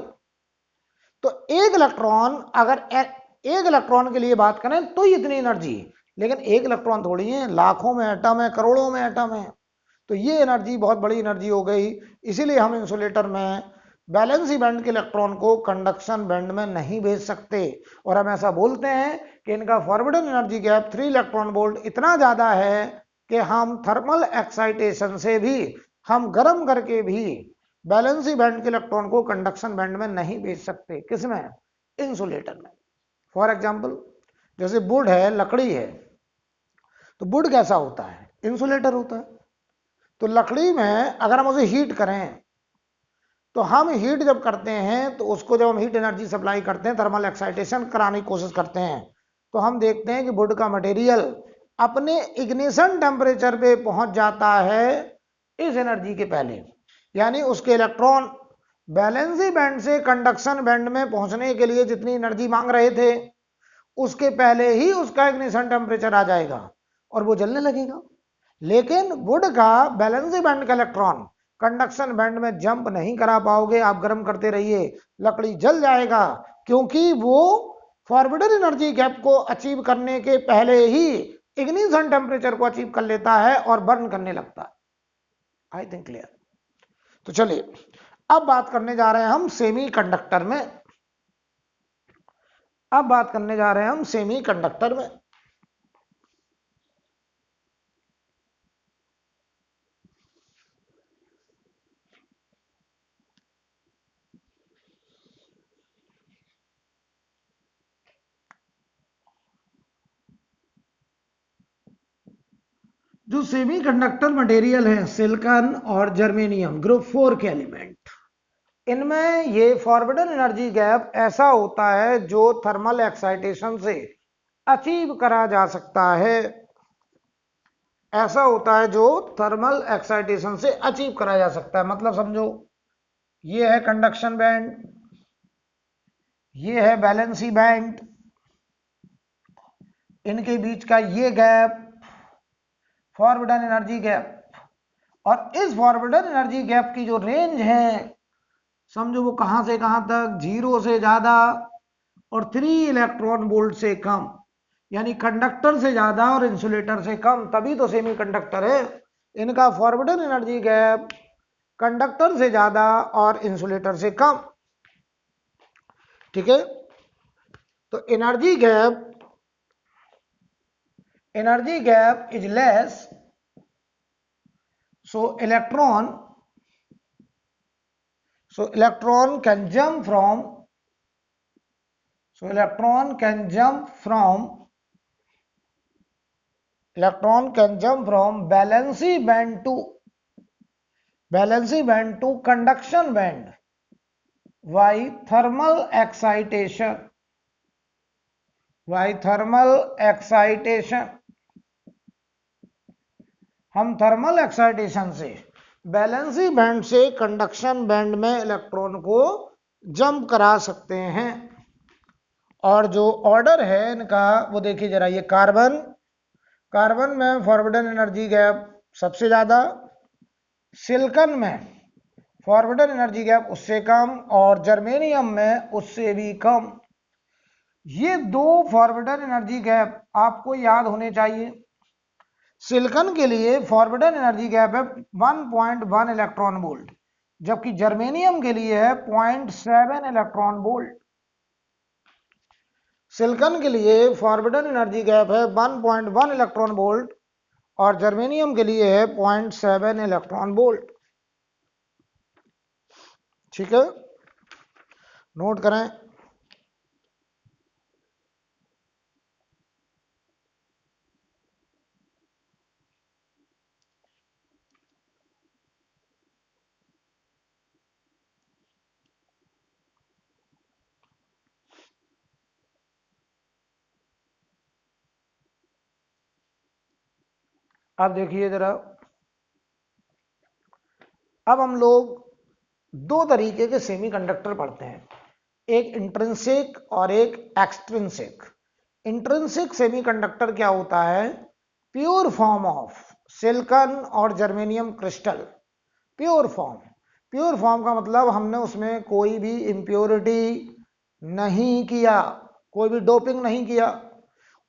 तो एक इलेक्ट्रॉन, अगर एक इलेक्ट्रॉन के लिए बात करें तो इतनी एनर्जी, लेकिन एक इलेक्ट्रॉन थोड़ी है, लाखों में एटम है, करोड़ों में एटम है। तो ये एनर्जी बहुत बड़ी एनर्जी हो गई। इसीलिए हम इंसुलेटर में वैलेंसी बैंड के इलेक्ट्रॉन को कंडक्शन बैंड में नहीं भेज सकते, और हम ऐसा बोलते हैं कि इनका फॉरवर्डन एनर्जी गैप 3 इलेक्ट्रॉन वोल्ट इतना ज्यादा है कि हम थर्मल एक्साइटेशन से भी, हम गर्म करके भी वैलेंसी बैंड के इलेक्ट्रॉन को कंडक्शन बैंड में नहीं भेज सकते। किसमें? इंसुलेटर में। फॉर एग्जाम्पल, जैसे वुड है, लकड़ी है, तो वुड कैसा होता है? इंसुलेटर होता है। तो लकड़ी में अगर हम उसे हीट करें, तो हम हीट जब करते हैं, तो उसको जब हम हीट एनर्जी सप्लाई करते हैं, थर्मल एक्साइटेशन कराने की कोशिश करते हैं, तो हम देखते हैं कि वुड का मटेरियल अपने इग्निशन टेम्परेचर पे पहुंच जाता है इस एनर्जी के पहले। यानी उसके इलेक्ट्रॉन वैलेंसी बैंड से कंडक्शन बैंड में पहुंचने के लिए जितनी एनर्जी मांग रहे थे, उसके पहले ही उसका इग्निशन टेम्परेचर आ जाएगा और वो जलने लगेगा। लेकिन वुड का वैलेंसी बैंड का इलेक्ट्रॉन कंडक्शन बैंड में जंप नहीं करा पाओगे, आप गर्म करते रहिए, लकड़ी जल जाएगा, क्योंकि वो फॉरवर्डन एनर्जी गैप को अचीव करने के पहले ही इग्निशन टेम्परेचर को अचीव कर लेता है और बर्न करने लगता है। I think clear. तो चलिए, अब बात करने जा रहे हैं हम सेमी कंडक्टर में। अब बात करने जा रहे हैं हम सेमी कंडक्टर में। जो सेमीकंडक्टर मटेरियल है, सिलिकॉन और जर्मेनियम, ग्रुप 4 के एलिमेंट, इनमें ये फॉरवर्डन एनर्जी गैप ऐसा होता है जो थर्मल एक्साइटेशन से अचीव करा जा सकता है। ऐसा होता है जो थर्मल एक्साइटेशन से अचीव करा जा सकता है। मतलब समझो, ये है कंडक्शन बैंड, ये है वैलेंसी बैंड, इनके बीच का ये गैप फॉरवर्डन एनर्जी गैप, और इस फॉरवर्डन एनर्जी गैप की जो रेंज है, समझो वो कहां से कहां तक, 0 से ज्यादा और 3 इलेक्ट्रॉन वोल्ट से कम, यानी कंडक्टर से ज्यादा और इंसुलेटर से कम, तभी तो सेमी कंडक्टर है। इनका फॉरवर्डन एनर्जी गैप कंडक्टर से ज्यादा और इंसुलेटर से कम। ठीक है? तो energy gap is less, so electron can jump from, valency band to conduction band by thermal excitation. हम थर्मल एक्साइटेशन से वैलेंसी बैंड से कंडक्शन बैंड में इलेक्ट्रॉन को जंप करा सकते हैं। और जो ऑर्डर है इनका, वो देखिए जरा, ये कार्बन में फॉरवर्डन एनर्जी गैप सबसे ज्यादा, सिलिकॉन में फॉरवर्डन एनर्जी गैप उससे कम, और जर्मेनियम में उससे भी कम। ये दो फॉरवर्डर एनर्जी गैप आपको याद होने चाहिए। सिलिकॉन के लिए फॉरवर्डर एनर्जी गैप है 1.1 इलेक्ट्रॉन वोल्ट, जबकि जर्मेनियम के लिए है 0.7 इलेक्ट्रॉन वोल्ट। सिलिकॉन के लिए फॉरवर्डर एनर्जी गैप है 1.1 इलेक्ट्रॉन वोल्ट और जर्मेनियम के लिए है 0.7 इलेक्ट्रॉन वोल्ट। ठीक है, नोट करें। अब देखिए जरा, अब हम लोग दो तरीके के सेमीकंडक्टर पढ़ते हैं, एक इंट्रिंसिक और एक एक्सट्रिंसिक। इंट्रिंसिक सेमीकंडक्टर क्या होता है? प्योर फॉर्म ऑफ सिलिकॉन और germanium crystal. Pure form, pure form का मतलब हमने उसमें कोई भी इम्प्योरिटी नहीं किया, कोई भी डोपिंग नहीं किया।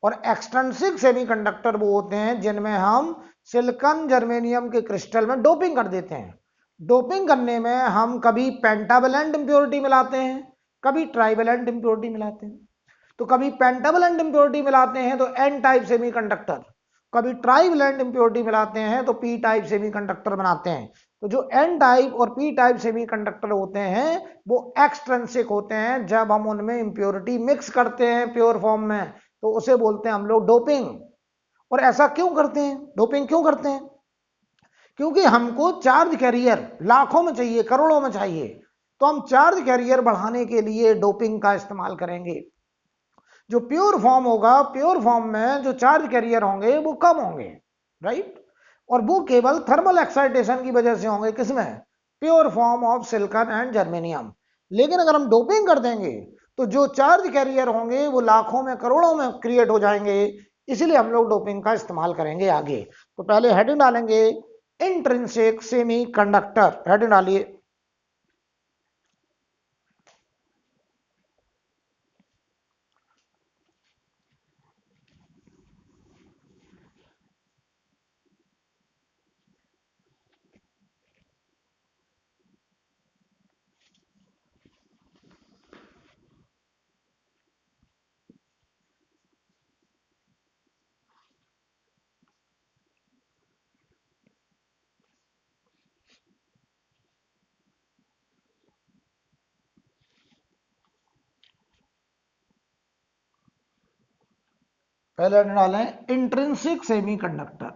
और एक्सट्रिंसिक सेमीकंडक्टर वो होते हैं जिनमें हम सिलिकॉन जर्मेनियम के क्रिस्टल में डोपिंग कर देते हैं। डोपिंग करने में हम कभी पेंटावैलेंट इंप्योरिटी मिलाते हैं, कभी ट्राइवैलेंट इंप्योरिटी मिलाते हैं। तो कभी पेंटावैलेंट इंप्योरिटी मिलाते हैं तो एन टाइप सेमीकंडक्टर, कभी ट्राइवैलेंट इंप्योरिटी मिलाते हैं तो पी टाइप सेमीकंडक्टर बनाते हैं। तो जो एन टाइप और पी टाइप सेमीकंडक्टर होते हैं वो एक्सट्रिंसिक होते हैं। जब हम उनमें इंप्योरिटी मिक्स करते हैं प्योर फॉर्म में तो उसे बोलते हैं हम लोग डोपिंग। और ऐसा क्यों करते हैं, डोपिंग क्यों करते हैं? क्योंकि हमको चार्ज कैरियर लाखों में चाहिए, करोड़ों में चाहिए, तो हम चार्ज कैरियर बढ़ाने के लिए डोपिंग का इस्तेमाल करेंगे। जो प्योर फॉर्म होगा, प्योर फॉर्म में जो चार्ज कैरियर होंगे वो कम होंगे, राइट? और वो केवल थर्मल एक्साइटेशन की वजह से होंगे। किसमें? Pure form of silicon and germanium. लेकिन अगर हम डोपिंग कर देंगे तो जो चार्ज कैरियर होंगे वो लाखों में, करोड़ों में क्रिएट हो जाएंगे। इसलिए हम लोग डोपिंग का इस्तेमाल करेंगे आगे। तो पहले हेडिंग डालेंगे इंट्रिंसिक सेमीकंडक्टर, हेडिंग डालिए। पहले हेडिंग डालें इंट्रिंसिक सेमीकंडक्टर,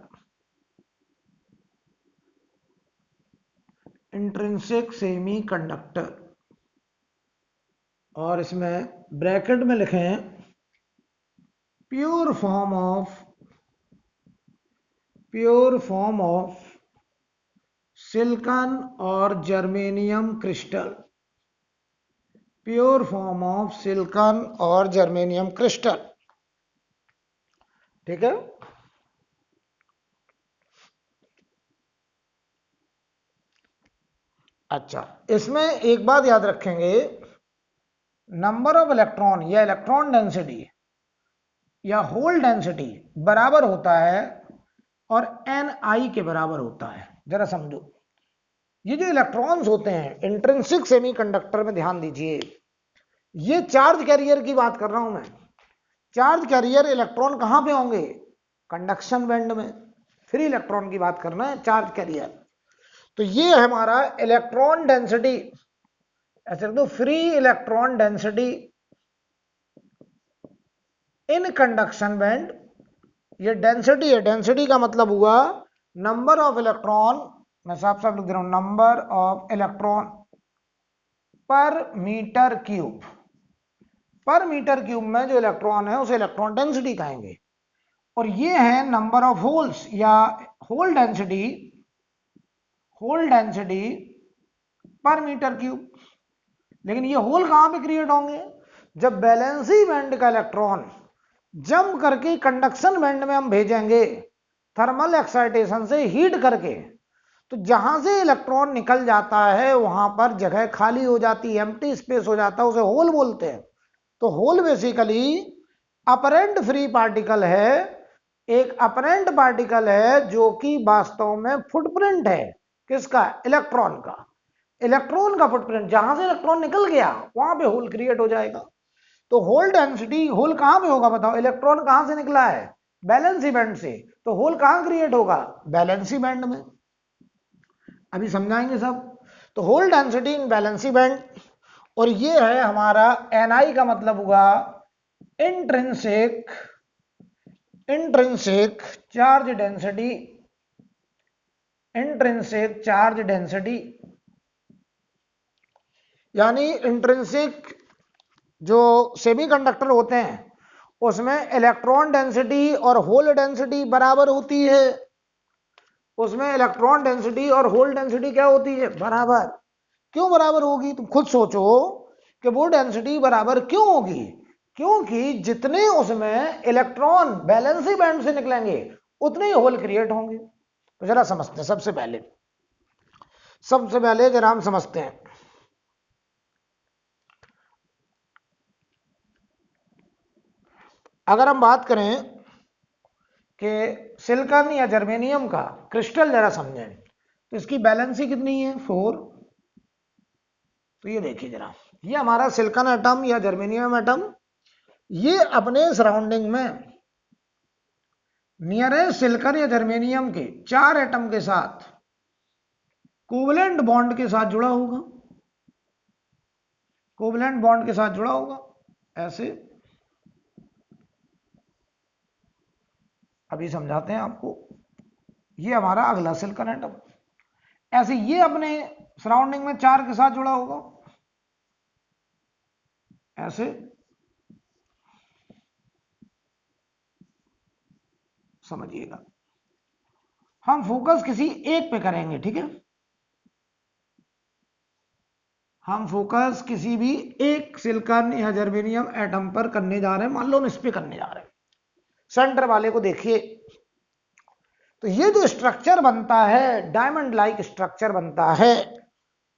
इंट्रिंसिक सेमीकंडक्टर, और इसमें ब्रैकेट में लिखें pure form of, pure form of silicon और germanium crystal, pure form of silicon और जर्मेनियम क्रिस्टल। ठीक है, अच्छा इसमें एक बात याद रखेंगे, नंबर ऑफ इलेक्ट्रॉन या इलेक्ट्रॉन डेंसिटी या होल डेंसिटी बराबर होता है और एन आई के बराबर होता है। जरा समझो, ये जो इलेक्ट्रॉन्स होते हैं इंट्रिंसिक सेमीकंडक्टर में, ध्यान दीजिए, ये चार्ज कैरियर की बात कर रहा हूं मैं। चार्ज कैरियर इलेक्ट्रॉन कहां पे होंगे? कंडक्शन बैंड में। फ्री इलेक्ट्रॉन की बात करना है, चार्ज कैरियर। तो ये है हमारा इलेक्ट्रॉन डेंसिटी, ऐसे तो free electron density in conduction band. ये डेंसिटी है, डेंसिटी का मतलब हुआ नंबर ऑफ इलेक्ट्रॉन, मैं साफ साफ लिख दे रहा हूं, नंबर ऑफ इलेक्ट्रॉन पर मीटर क्यूब। पर मीटर क्यूब में जो इलेक्ट्रॉन है उसे इलेक्ट्रॉन डेंसिटी कहेंगे। और ये है नंबर ऑफ होल्स या hole density, whole density per metre cube. लेकिन ये होल कहां पे क्रिएट होंगे? जब वैलेंसी बैंड का इलेक्ट्रॉन जंप करके कंडक्शन बैंड में हम भेजेंगे थर्मल एक्साइटेशन से हीट करके, तो जहां से इलेक्ट्रॉन निकल जाता है वहां पर जगह खाली हो जाती है, एम्प्टी स्पेस हो जाता है, उसे होल बोलते हैं। तो hole basically apparent free particle है, एक अपरेंट पार्टिकल है जो कि वास्तव में फुटप्रिंट है किसका, इलेक्ट्रॉन का। इलेक्ट्रॉन का फुटप्रिंट, जहां से इलेक्ट्रॉन निकल गया वहां पे होल क्रिएट हो जाएगा। तो होल डेंसिटी, होल कहां पे होगा बताओ, इलेक्ट्रॉन कहां से निकला है, वैलेंसी बैंड से, तो होल कहां क्रिएट होगा, वैलेंसी बैंड में। अभी समझाएंगे सब। तो hole density in valency band, और ये है हमारा Ni का मतलब हुआ intrinsic charge density, intrinsic charge density, यानी इंट्रिंसिक जो सेमीकंडक्टर होते हैं उसमें इलेक्ट्रॉन डेंसिटी और होल डेंसिटी बराबर होती है। उसमें इलेक्ट्रॉन डेंसिटी और होल डेंसिटी क्या होती है, बराबर। क्यों बराबर होगी, तुम खुद सोचो कि वो डेंसिटी बराबर क्यों होगी। क्योंकि जितने उसमें इलेक्ट्रॉन वैलेंसी बैंड से निकलेंगे उतने ही होल क्रिएट होंगे। तो जरा समझते हैं। सबसे पहले जरा हम समझते हैं। अगर हम बात करें कि सिलिकॉन या जर्मेनियम का क्रिस्टल जरा समझें, तो इसकी वैलेंसी कितनी है, 4। तो ये देखिए जरा, ये हमारा सिलिकॉन एटम या जर्मेनियम एटम, ये अपने सराउंडिंग में नियरेस्ट सिलिकॉन या जर्मेनियम के 4 एटम के साथ कोवलेंट बॉन्ड के साथ जुड़ा होगा, कोवलेंट बॉन्ड के साथ जुड़ा होगा ऐसे। अभी समझाते हैं आपको। ये हमारा अगला सिलिकॉन एटम, ऐसे ये अपने सराउंडिंग में 4 के साथ जुड़ा होगा ऐसे। समझिएगा, हम फोकस किसी एक पे करेंगे, ठीक है। हम फोकस किसी भी एक सिलिकॉन या जर्मेनियम एटम पर करने जा रहे हैं। मान लो हम इस पे करने जा रहे हैं, सेंटर वाले को देखिए। तो ये जो स्ट्रक्चर बनता है, डायमंड लाइक स्ट्रक्चर बनता है।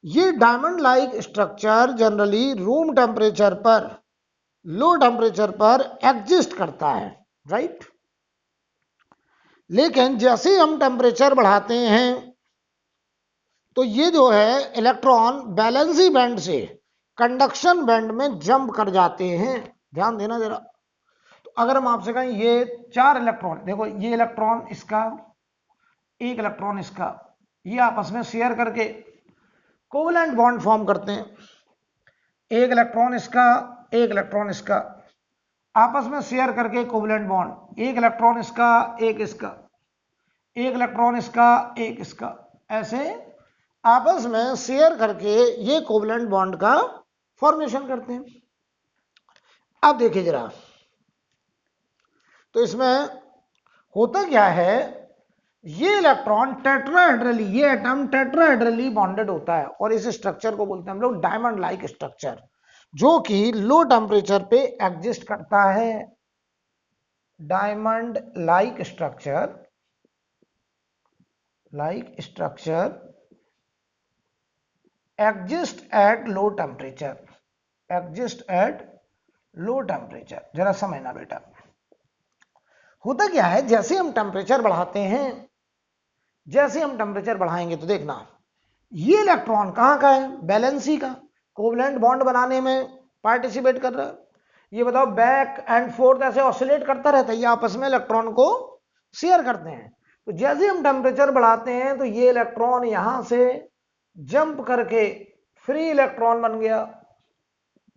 ये diamond like structure generally room temperature पर, लो टेम्परेचर पर एग्जिस्ट करता है, राइट। लेकिन जैसे हम टेम्परेचर बढ़ाते हैं तो ये जो है इलेक्ट्रॉन वैलेंसी बैंड से कंडक्शन बैंड में जंप कर जाते हैं। ध्यान देना जरा। तो अगर हम आपसे कहें ये 4 इलेक्ट्रॉन, देखो ये इलेक्ट्रॉन इसका, एक इलेक्ट्रॉन इसका, ये आपस में शेयर करके कोवलेंट बॉन्ड फॉर्म करते हैं। एक इलेक्ट्रॉन इसका, एक इलेक्ट्रॉन इसका, आपस में शेयर करके कोवलेंट बॉन्ड। एक इलेक्ट्रॉन इसका, एक इसका, एक इलेक्ट्रॉन इसका, एक इसका, ऐसे आपस में शेयर करके ये कोवलेंट बॉन्ड का फॉर्मेशन करते हैं। अब देखिए जरा, तो इसमें होता क्या है, ये इलेक्ट्रॉन टेट्राहेड्रली, ये एटम टेट्राहेड्रली बॉन्डेड होता है, और इस स्ट्रक्चर को बोलते हैं हम लोग डायमंड लाइक स्ट्रक्चर, जो कि लो टेम्परेचर पे एग्जिस्ट करता है। Diamond like structure, exist at low temperature, exist at low temperature. जरा समझना बेटा, होता क्या है, जैसे हम टेम्परेचर बढ़ाते हैं, जैसे हम टेम्परेचर बढ़ाएंगे तो देखना, ये इलेक्ट्रॉन कहां का है, वैलेंसी का, कोवलेंट बॉन्ड बनाने में पार्टिसिपेट कर रहा है। ये बताओ बैक एंड फोर्थ ऐसे ऑसिलेट करता रहता है, ये आपस में इलेक्ट्रॉन को शेयर करते हैं। तो जैसे हम टेम्परेचर बढ़ाते हैं तो ये इलेक्ट्रॉन यहां से जंप करके फ्री इलेक्ट्रॉन बन गया,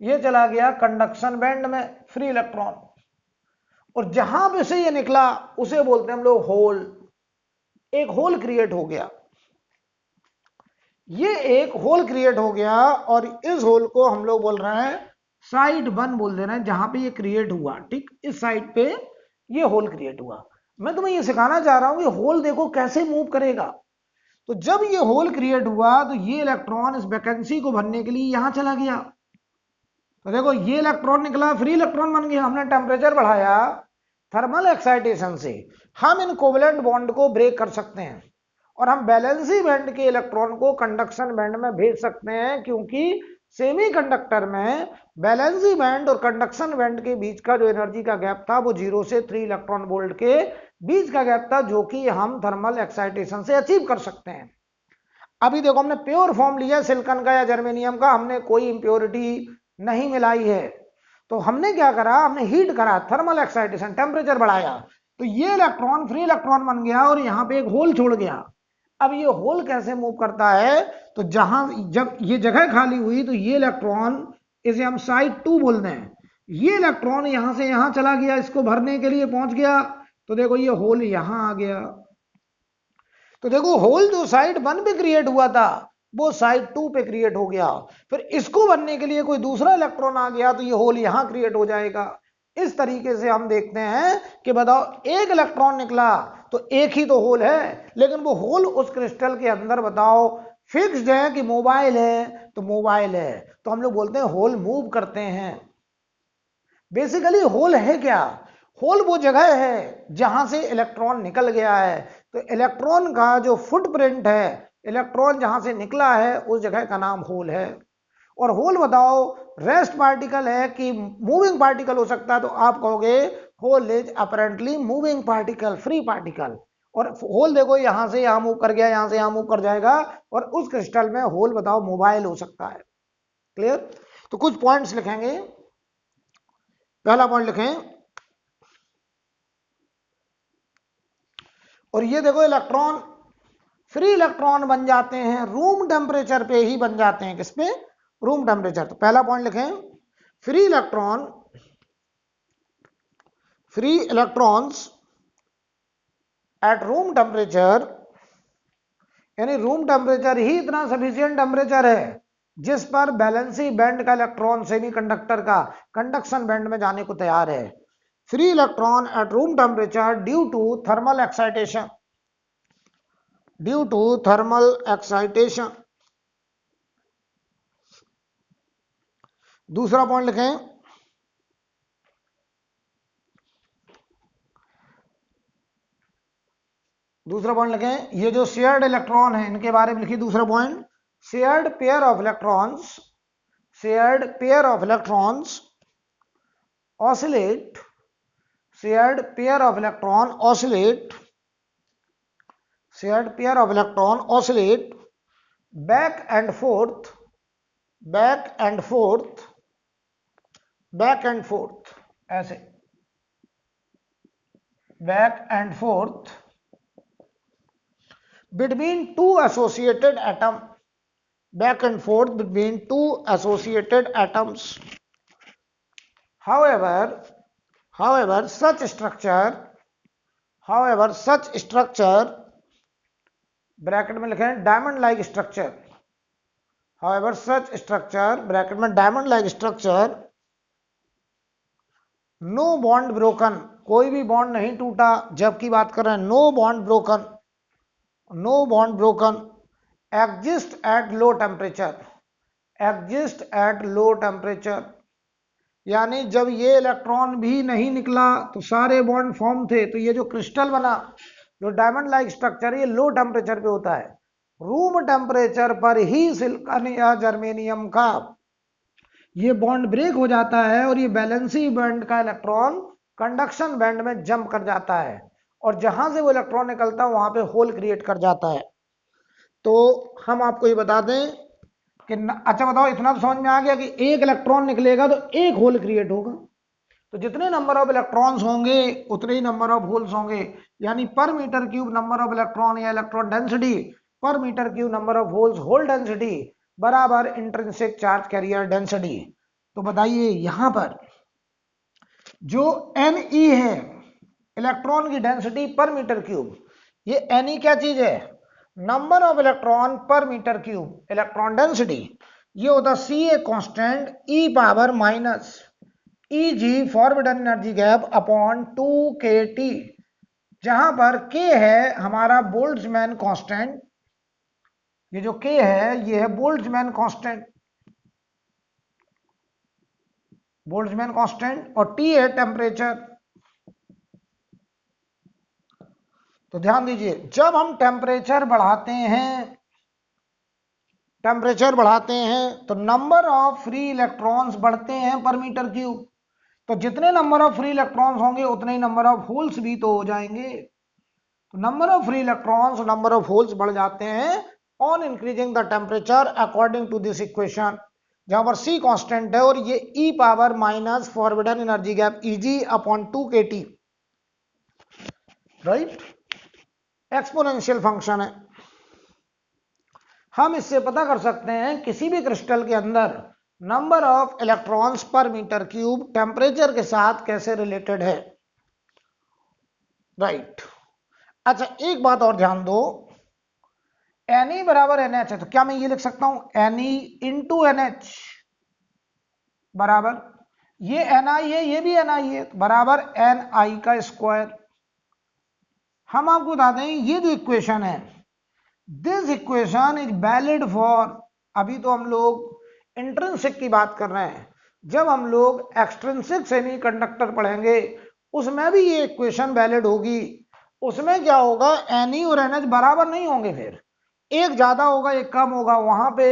ये चला गया कंडक्शन बैंड में, फ्री इलेक्ट्रॉन। और जहां पे से ये निकला उसे बोलते हैं हम लोग होल, एक होल क्रिएट हो गया। ये एक होल क्रिएट हो गया, और इस होल को हम लोग बोल रहे हैं साइड 1 बोल दे रहे हैं, जहां पे ये क्रिएट हुआ, ठीक, इस साइड पे ये होल क्रिएट हुआ। मैं तुम्हें ये सिखाना चाह रहा हूं कि होल देखो कैसे मूव करेगा। तो जब ये होल क्रिएट हुआ तो ये इलेक्ट्रॉन इस वैकेंसी को भरने के लिए यहां चला गया। तो देखो ये इलेक्ट्रॉन निकला, फ्री इलेक्ट्रॉन बन गया। हमने टेम्परेचर बढ़ाया थर्मल एक्साइटेशन से, हम इन कोवलेंट बॉन्ड को ब्रेक कर सकते हैं, और हम वैलेंसी बैंड के इलेक्ट्रॉन को कंडक्शन बैंड में भेज सकते हैं, क्योंकि सेमीकंडक्टर में वैलेंसी बैंड और कंडक्शन बैंड के बीच का जो एनर्जी का गैप था वो 0 से 3 इलेक्ट्रॉन वोल्ट के बीच का गैप था, जो कि हम थर्मल एक्साइटेशन से अचीव कर सकते हैं। अभी देखो हमने प्योर फॉर्म लिया सिलिकॉन का या जर्मेनियम का, हमने कोई इंप्योरिटी नहीं मिलाई है। तो हमने क्या करा, हमने हीट करा, थर्मल एक्साइटेशन, टेम्परेचर बढ़ाया, तो ये इलेक्ट्रॉन फ्री इलेक्ट्रॉन बन गया और यहाँ पे एक होल छोड़ गया। अब ये होल कैसे मूव करता है, तो जहां जब ये जगह खाली हुई तो ये इलेक्ट्रॉन, इसे हम साइड 2 बोलते हैं, ये इलेक्ट्रॉन यहां से यहां चला गया, इसको भरने के लिए पहुंच गया, तो देखो ये होल यहां आ गया। तो देखो होल जो साइड 1 पे क्रिएट हुआ था वो साइड 2 पे क्रिएट हो गया, फिर इसको बनने के लिए कोई दूसरा इलेक्ट्रॉन आ गया तो ये होल यहां क्रिएट हो जाएगा। इस तरीके से हम देखते हैं कि बताओ एक इलेक्ट्रॉन निकला तो एक ही तो होल है, लेकिन वो होल उस क्रिस्टल के अंदर बताओ फिक्स्ड है कि मोबाइल है, तो मोबाइल है, तो हम लोग बोलते हैं होल मूव करते हैं। बेसिकली होल है क्या, होल वो जगह है जहां से इलेक्ट्रॉन निकल गया है, तो इलेक्ट्रॉन का जो फुटप्रिंट है, इलेक्ट्रॉन जहां से निकला है उस जगह का नाम होल है। और होल बताओ रेस्ट पार्टिकल है कि मूविंग पार्टिकल हो सकता है, तो आप कहोगे hole is apparently moving particle, free particle. और होल देखो यहां से यहां मूव कर गया, यहां से यहां मूव कर जाएगा, और उस क्रिस्टल में होल बताओ मोबाइल हो सकता है। क्लियर? तो कुछ पॉइंट्स लिखेंगे। पहला पॉइंट लिखें, और ये देखो इलेक्ट्रॉन फ्री इलेक्ट्रॉन बन जाते हैं रूम टेम्परेचर पे ही बन जाते हैं, किस पे, रूम टेम्परेचर। तो पहला पॉइंट लिखें, free electron, free electrons at room temperature, यानी रूम टेम्परेचर ही इतना सफिशिएंट टेम्परेचर है जिस पर बैलेंसी बैंड का इलेक्ट्रॉन सेमीकंडक्टर का कंडक्शन बैंड में जाने को तैयार है। Free electron at room temperature due to thermal excitation, due to thermal excitation. दूसरा पॉइंट लिखें, दूसरा पॉइंट लिखें, ये जो शेयर्ड इलेक्ट्रॉन है इनके बारे में लिखिए। दूसरा point, shared pair of electrons, shared pair of electrons oscillate, shared pair of electron oscillate, shared pair of electron oscillate back and forth, back and forth, back and forth, ऐसे back and forth between two associated atom, back and forth between two associated atoms. However such structure, bracket में लिखें diamond like structure, however such structure bracket में diamond like structure, no bond broken, कोई भी bond नहीं टूटा, जबकि बात कर रहे हैं no bond broken, no bond broken, exist at low temperature, exist at low temperature, यानी जब ये इलेक्ट्रॉन भी नहीं निकला तो सारे बॉन्ड फॉर्म थे, तो ये जो क्रिस्टल बना, जो डायमंड लाइक स्ट्रक्चर, ये लो टेम्परेचर पे होता है। रूम टेम्परेचर पर ही सिलिकॉन या जर्मेनियम का ये बॉन्ड ब्रेक हो जाता है और ये बैलेंसी बैंड का इलेक्ट्रॉन कंडक्शन बैंड में जंप कर जाता है, और जहां से वो इलेक्ट्रॉन निकलता है वहां पे होल क्रिएट कर जाता है। तो हम आपको ये बता दें कि अच्छा बताओ, इतना तो समझ में आ गया कि एक इलेक्ट्रॉन निकलेगा तो एक होल क्रिएट होगा, तो जितने नंबर ऑफ इलेक्ट्रॉन्स होंगे उतने ही नंबर ऑफ होल्स होंगे, यानी per metre cube number of electron या electron density per metre cube number of holes, hole density बराबर इंट्रिंसिक चार्ज कैरियर डेंसिटी। तो बताइए यहां पर जो Ne है इलेक्ट्रॉन की डेंसिटी पर मीटर क्यूब, ये Ne क्या चीज है, नंबर ऑफ इलेक्ट्रॉन पर मीटर क्यूब, इलेक्ट्रॉन डेंसिटी, ये होता Ca constant e power minus Eg forbidden energy gap upon 2kT, जहां पर K है हमारा बोल्ट्जमैन कांस्टेंट, ये जो K है ये है बोल्ट्जमैन कांस्टेंट, बोल्ट्जमैन कांस्टेंट, और T है टेम्परेचर। तो ध्यान दीजिए, जब हम टेम्परेचर बढ़ाते हैं, टेम्परेचर बढ़ाते हैं तो नंबर ऑफ फ्री इलेक्ट्रॉन्स बढ़ते हैं पर मीटर क्यूब। तो जितने नंबर ऑफ फ्री इलेक्ट्रॉन्स होंगे उतने ही नंबर ऑफ होल्स भी तो हो जाएंगे। तो number of free electrons, number of holes बढ़ जाते हैं on increasing the temperature according to this equation, जहां पर C कांस्टेंट है और ये E power minus forbidden energy gap Eg upon 2 kT, right, exponential function है। हम इससे पता कर सकते हैं किसी भी क्रिस्टल के अंदर number of electrons per metre cube temperature के साथ कैसे रिलेटेड है, राइट। अच्छा, एक बात और ध्यान दो, Ne बराबर NH है तो क्या मैं ये लिख सकता हूं Ne इंटू NH बराबर, ये Ni है ये भी Ni है, तो बराबर Ni का स्क्वायर। हम आपको बता दें ये जो इक्वेशन है, this equation is valid for, अभी तो हम लोग इंट्रिंसिक की बात कर रहे हैं, जब हम लोग एक्सट्रिंसिक सेमीकंडक्टर पढ़ेंगे उसमें भी ये इक्वेशन वैलिड होगी। उसमें क्या होगा, Ne और NH बराबर नहीं होंगे, फिर एक ज्यादा होगा एक कम होगा, वहां पे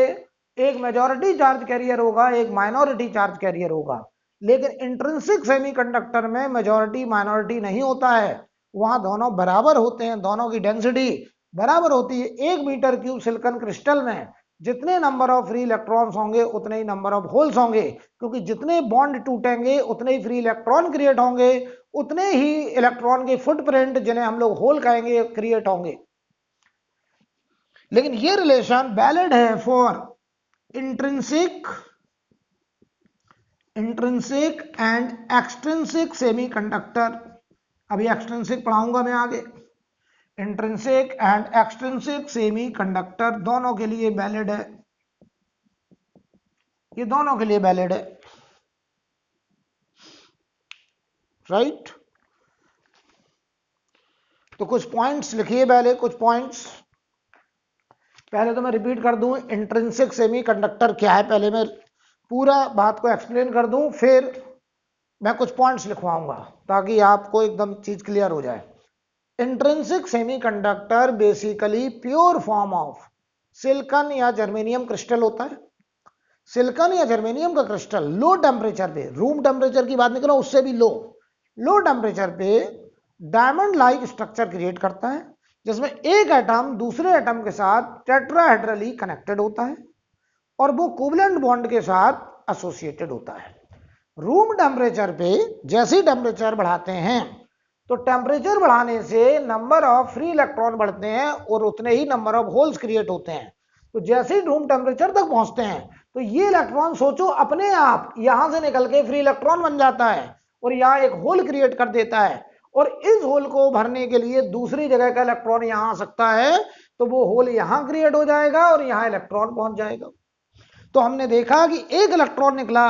एक मेजॉरिटी चार्ज कैरियर होगा एक माइनॉरिटी चार्ज कैरियर होगा। लेकिन इंट्रिंसिक सेमीकंडक्टर में मेजॉरिटी माइनॉरिटी नहीं होता है, वहां दोनों बराबर होते हैं, दोनों की डेंसिटी बराबर होती है। 1 मीटर क्यूब सिलिकॉन क्रिस्टल में जितने नंबर ऑफ फ्री इलेक्ट्रॉन्स होंगे उतने ही नंबर ऑफ होल्स होंगे, क्योंकि जितने बॉन्ड टूटेंगे उतने ही फ्री इलेक्ट्रॉन क्रिएट होंगे, उतने ही इलेक्ट्रॉन के फुटप्रिंट जिन्हें हम लोग होल कहेंगे क्रिएट होंगे। लेकिन ये रिलेशन वैलिड है for intrinsic and extrinsic semiconductor. अभी एक्सट्रिंसिक पढ़ाऊंगा मैं आगे। इंट्रिंसिक एंड एक्सट्रिंसिक सेमीकंडक्टर दोनों के लिए वैलिड है, ये दोनों के लिए वैलिड है, राइट। तो कुछ पॉइंट्स लिखिए पहले, कुछ पॉइंट्स पहले तो मैं रिपीट कर दूं, इंट्रिंसिक सेमीकंडक्टर क्या है, पहले मैं पूरा बात को एक्सप्लेन कर दूं, फिर मैं कुछ पॉइंट्स लिखवाऊंगा ताकि आपको एकदम चीज क्लियर हो जाए। Intrinsic semiconductor basically pure form of silicon या जर्मेनियम क्रिस्टल होता है। सिलिकॉन या जर्मेनियम का क्रिस्टल लो टेम्परेचर पे, रूम टेम्परेचर की बात नहीं कर रहा हूं, उससे भी लो टेम्परेचर पे डायमंड लाइक स्ट्रक्चर क्रिएट करता है, जिसमें एक एटम दूसरे एटम के साथ टेट्राहेड्रली कनेक्टेड होता है और वो कोवलेंट बॉन्ड के साथ एसोसिएटेड होता है। रूम टेम्परेचर पे जैसे टेम्परेचर बढ़ाते हैं तो टेम्परेचर बढ़ाने से नंबर ऑफ फ्री इलेक्ट्रॉन बढ़ते हैं और उतने ही नंबर ऑफ होल्स क्रिएट होते हैं। तो जैसे ही रूम टेम्परेचर तक पहुंचते हैं तो ये इलेक्ट्रॉन सोचो अपने आप यहां से निकल के फ्री इलेक्ट्रॉन बन जाता है और यहां एक होल क्रिएट कर देता है, और इस होल को भरने के लिए दूसरी जगह का इलेक्ट्रॉन यहां आ सकता है, तो वो होल यहां क्रिएट हो जाएगा और यहां इलेक्ट्रॉन पहुंच जाएगा। तो हमने देखा कि एक इलेक्ट्रॉन निकला,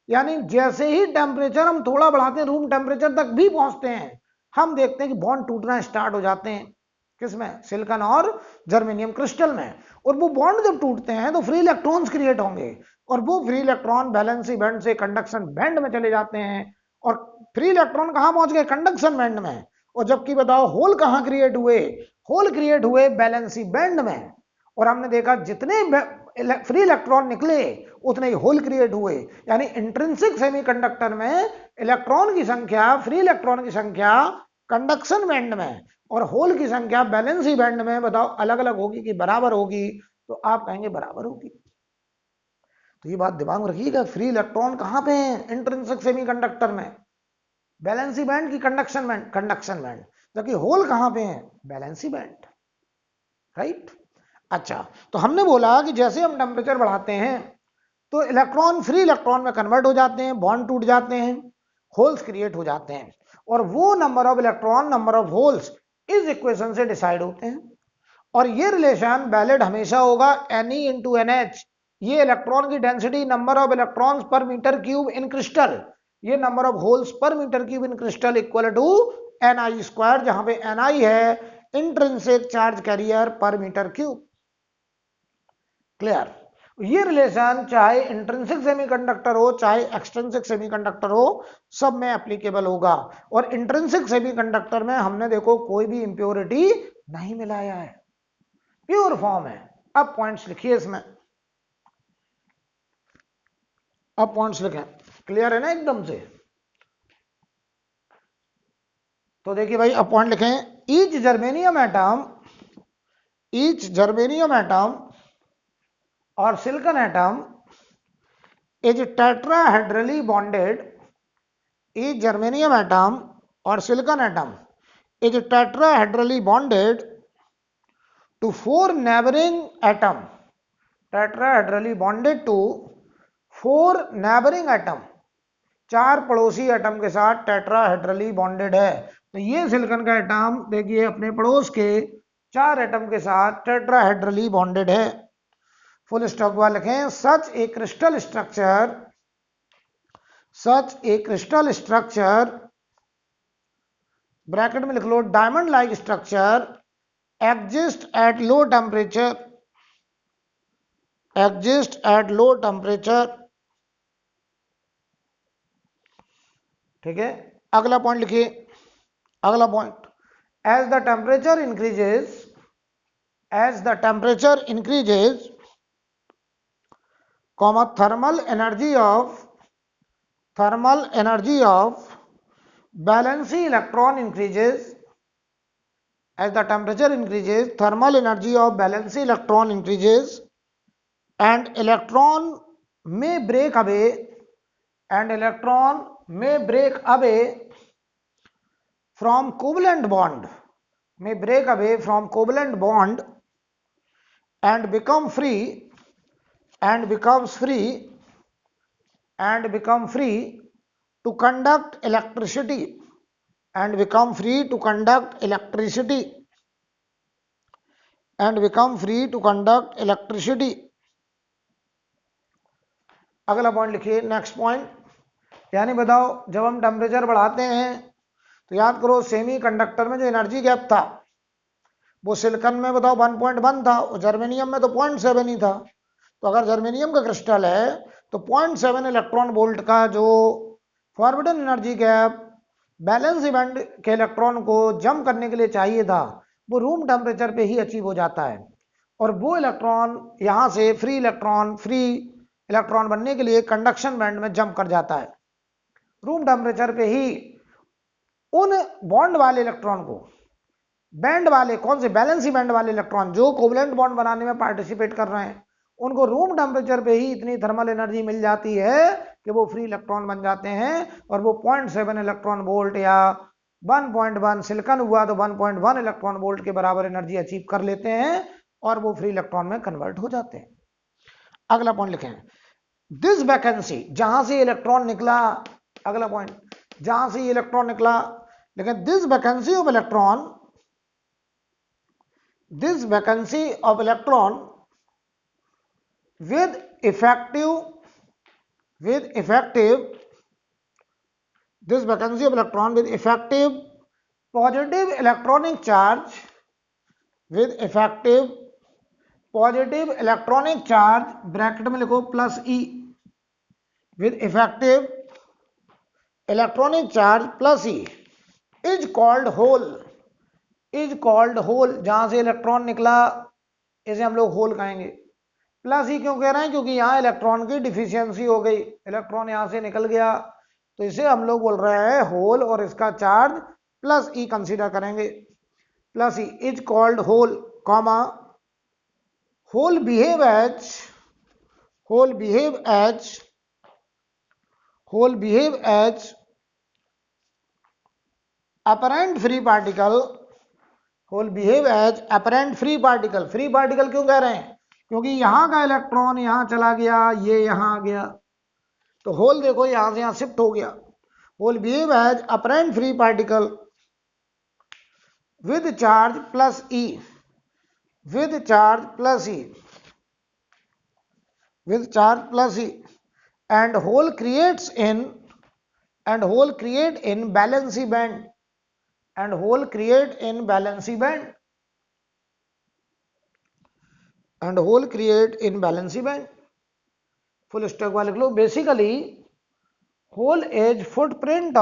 यानी जैसे ही टेम्परेचर हम थोड़ा बढ़ाते हैं रूम टेम्परेचर तक भी पहुंचते हैं, हम देखते हैं कि बॉन्ड टूटना स्टार्ट हो जाते हैं। किसमें? सिलिकॉन और जर्मेनियम क्रिस्टल में। और वो बॉन्ड जब टूटते हैं तो फ्री इलेक्ट्रॉन्स क्रिएट होंगे और वो फ्री इलेक्ट्रॉन वैलेंसी बैंड से कंडक्शन बैंड में चले जाते हैं, और फ्री इलेक्ट्रॉन कहां पहुंच गए? कंडक्शन बैंड में। और जबकि बताओ होल कहां क्रिएट हुए? होल क्रिएट हुए वैलेंसी बैंड में। और हमने देखा जितने फ्री इलेक्ट्रॉन निकले उतने ही होल क्रिएट हुए, यानी इंट्रिंसिक सेमीकंडक्टर में इलेक्ट्रॉन की संख्या, फ्री इलेक्ट्रॉन की संख्या कंडक्शन बैंड में और होल की संख्या वैलेंसी बैंड में, बताओ अलग अलग होगी कि बराबर होगी? तो आप कहेंगे बराबर होगी। तो ये बात दिमाग में रखिएगा, फ्री इलेक्ट्रॉन कहां पे है इंट्रिंसिक सेमीकंडक्टर में? वैलेंसी बैंड की कंडक्शन बैंड? Conduction band. जबकि होल कहां पे है? Valency band, right. अच्छा, तो हमने बोला कि जैसे हम टेम्परेचर बढ़ाते हैं तो इलेक्ट्रॉन फ्री इलेक्ट्रॉन में कन्वर्ट हो जाते हैं, बॉन्ड टूट जाते हैं, होल्स क्रिएट हो जाते हैं, और वो number of electron, number of holes इस इक्वेशन से डिसाइड होते हैं। और ये रिलेशन वैलिड हमेशा होगा Ne इंटू NH। ये इलेक्ट्रॉन की डेंसिटी, number of electrons per metre cube in crystal, ये number of holes per metre cube in crystal equal to Ni square, जहां पे Ni है intrinsic charge carrier per metre cube. Clear? ये relation चाहे intrinsic semiconductor हो चाहे extrinsic semiconductor हो, सब में एप्लीकेबल होगा। और इंट्रिंसिक सेमीकंडक्टर में हमने देखो कोई भी इंप्योरिटी नहीं मिलाया है, प्योर फॉर्म है। अब पॉइंट्स लिखिए इसमें। अब पॉइंट्स लिखें, क्लियर है ना एकदम से। तो देखिए भाई अब पॉइंट लिखें, ईच जर्मेनियम एटम और silicon atom is tetrahedrally bonded, each germanium atom और silicon atom is tetrahedrally bonded to four neighboring atom, tetrahedrally bonded to four neighboring atom, चार पड़ोसी एटम के साथ टेट्राहेड्रली बॉन्डेड है। तो ये सिलिकॉन का एटम देखिए अपने पड़ोस के चार एटम के साथ टेट्राहेड्रली बॉन्डेड है। फुल स्टॉप वाले लिखें, such a crystal structure bracket में लिख लो diamond like structure exist at low temperature, ठीक है। अगला पॉइंट लिखिए, अगला point, as the temperature increases, comma thermal energy of valency electron increases, as the temperature increases, thermal energy of valency electron increases, and electron may break away from covalent bond, and become free to conduct electricity, अगला point लिखिए, next point, यानी बताओ जब हम temperature बढ़ाते हैं तो याद करो सेमीकंडक्टर में जो एनर्जी गैप था वो सिलिकॉन में बताओ 1.1 था और जर्मेनियम में तो 0.7 ही था। तो अगर जर्मेनियम का क्रिस्टल है तो 0.7 इलेक्ट्रॉन वोल्ट का जो फॉरवर्डन एनर्जी गैप बैलेंस बैंड के इलेक्ट्रॉन को जंप करने के लिए चाहिए था वो रूम टेम्परेचर पे ही अचीव हो जाता है, और वो इलेक्ट्रॉन यहाँ से फ्री इलेक्ट्रॉन बनने के लिए कंडक्शन बैंड में जंप कर जाता है। रूम टेम्परेचर पे ही उन बॉन्ड वाले इलेक्ट्रॉन को, बैंड वाले कौन से, बैलेंसी बैंड वाले इलेक्ट्रॉन जो कोवलेंट बॉन्ड बनाने में पार्टिसिपेट कर रहे हैं, उनको रूम टेम्परेचर पे ही इतनी थर्मल एनर्जी मिल जाती है कि वो फ्री इलेक्ट्रॉन बन जाते हैं और वो 0.7 इलेक्ट्रॉन वोल्ट या 1.1 सिलिकॉन हुआ तो 1.1 इलेक्ट्रॉन वोल्ट के बराबर एनर्जी अचीव कर लेते हैं और वो फ्री इलेक्ट्रॉन में कन्वर्ट हो जाते हैं। अगला पॉइंट लिखें, दिस वैकेंसी, जहां से इलेक्ट्रॉन निकला, अगला पॉइंट, जहां से इलेक्ट्रॉन निकला, लेकिन this vacancy of electron with effective this vacancy of electron with effective positive electronic charge, bracket में लिखो plus E, with effective electronic charge plus E is called hole, जहां से इलेक्ट्रॉन निकला इसे हम लोग होल कहेंगे। प्लस ही क्यों कह रहे हैं, क्योंकि यहाँ इलेक्ट्रॉन की डिफिशियंसी हो गई, इलेक्ट्रॉन यहाँ से निकल गया तो इसे हम लोग बोल रहे हैं होल और इसका चार्ज प्लस ई कंसीडर करेंगे। Plus E is called hole, comma hole behave as apparent free particle, free particle क्यों कह रहे हैं, क्योंकि यहां का इलेक्ट्रॉन यहां चला गया, ये यहां आ गया, तो होल देखो यहां से यहां शिफ्ट हो गया। Hole behave as apparent free particle with charge plus e, and hole create in valency band, full stop वाले लिख लो। Basically hole as footprint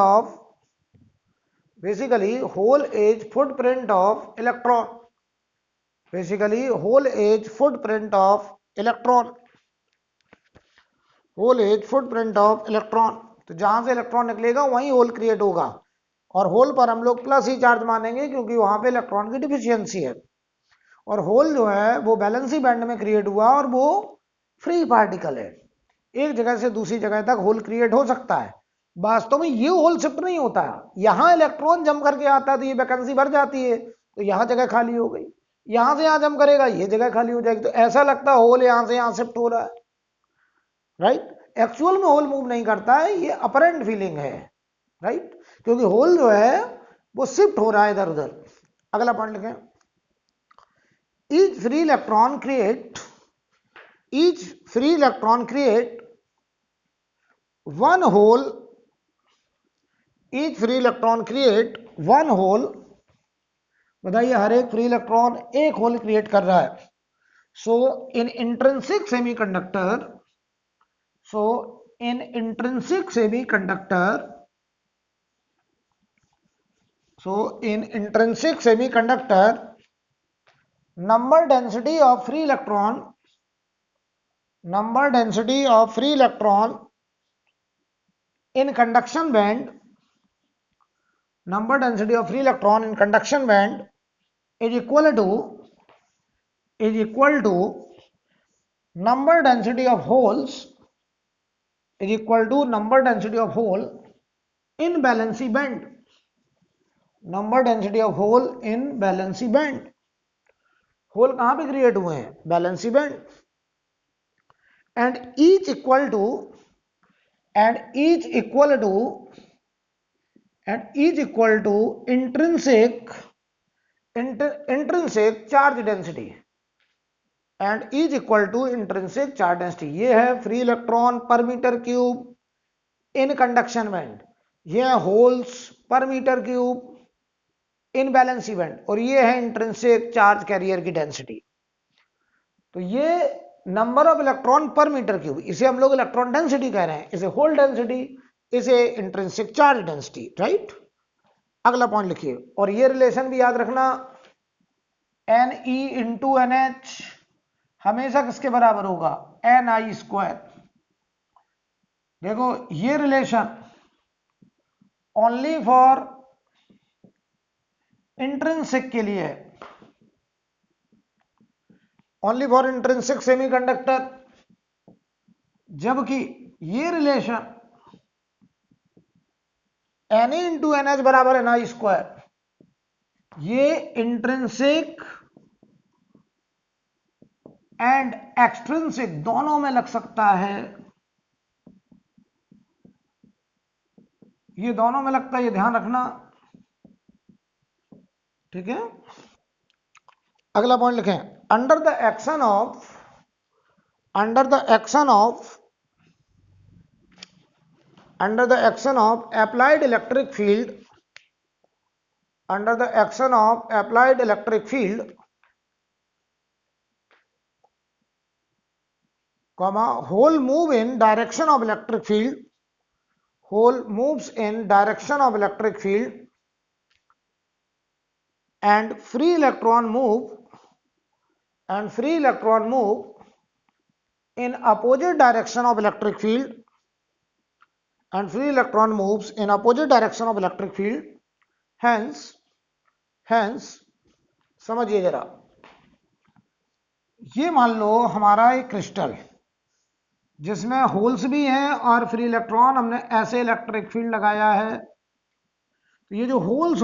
of electron, hole is footprint of electron. तो जहां से इलेक्ट्रॉन निकलेगा वहीं होल क्रिएट होगा, और होल पर हम लोग प्लस ही चार्ज मानेंगे क्योंकि वहां पे इलेक्ट्रॉन की डिफिशियंसी है। और होल जो है वो बैलेंसी बैंड में क्रिएट हुआ और वो फ्री पार्टिकल है। एक जगह से दूसरी जगह तक होल क्रिएट हो सकता है। वास्तव में ये होल शिफ्ट नहीं होता, यहां इलेक्ट्रॉन जम करके आता है तो ये वैकेंसी भर जाती है, तो यहां जगह खाली हो गई। यहां से यहां जम करेगा, ये जगह खाली हो जाएगी, तो ऐसा लगता है होल यहां से यहां शिफ्ट हो रहा है, राइट। एक्चुअल में होल मूव नहीं करता है, ये अपरेंट फीलिंग है, राइट, क्योंकि होल जो है वो शिफ्ट हो रहा है इधर उधर। अगला पॉइंट लिखें, each free electron create each free electron create one hole each free electron create one hole। बताइए, हर एक फ्री इलेक्ट्रॉन एक होल क्रिएट कर रहा है। So in intrinsic semiconductor so in intrinsic semiconductor number density of free electron in conduction band is equal to number density of holes is equal to number density of hole in valency band, number density of hole in valency band। Hole कहां पे create हुए हैं? Valency band. And each equal to intrinsic charge density and is equal to intrinsic charge density. ये है free electron पर metre cube in conduction band, ये है holes per metre cube in valency band, और ये है इंट्रिंसिक चार्ज कैरियर की density. तो ये नंबर ऑफ इलेक्ट्रॉन पर मीटर क्यूब, इसे हम लोग इलेक्ट्रॉन डेंसिटी कह रहे हैं, इसे होल डेंसिटी, इसे इंट्रिंसिक चार्ज डेंसिटी, राइट। अगला पॉइंट लिखिए, और ये रिलेशन भी याद रखना, N E into N H हमेशा किसके बराबर होगा? N I square. देखो ये रिलेशन ओनली फॉर इंट्रिंसिक के लिए है, ओनली फॉर इंट्रिंसिक सेमीकंडक्टर, जबकि ये relation N into N H बराबर एन आई स्क्वायर, ये इंट्रिंसिक एंड एक्सट्रिंसिक दोनों में लग सकता है, ये दोनों में लगता है, ये ध्यान रखना, ठीक है। अगला पॉइंट लिखें, under the action of applied electric field, whole moves in direction of electric field, and free electron move in opposite direction of electric field, hence समझिए जरा, ये मान लो हमारा एक क्रिस्टल जिसमें होल्स भी हैं और फ्री इलेक्ट्रॉन, हमने ऐसे इलेक्ट्रिक फील्ड लगाया है, तो ये जो होल्स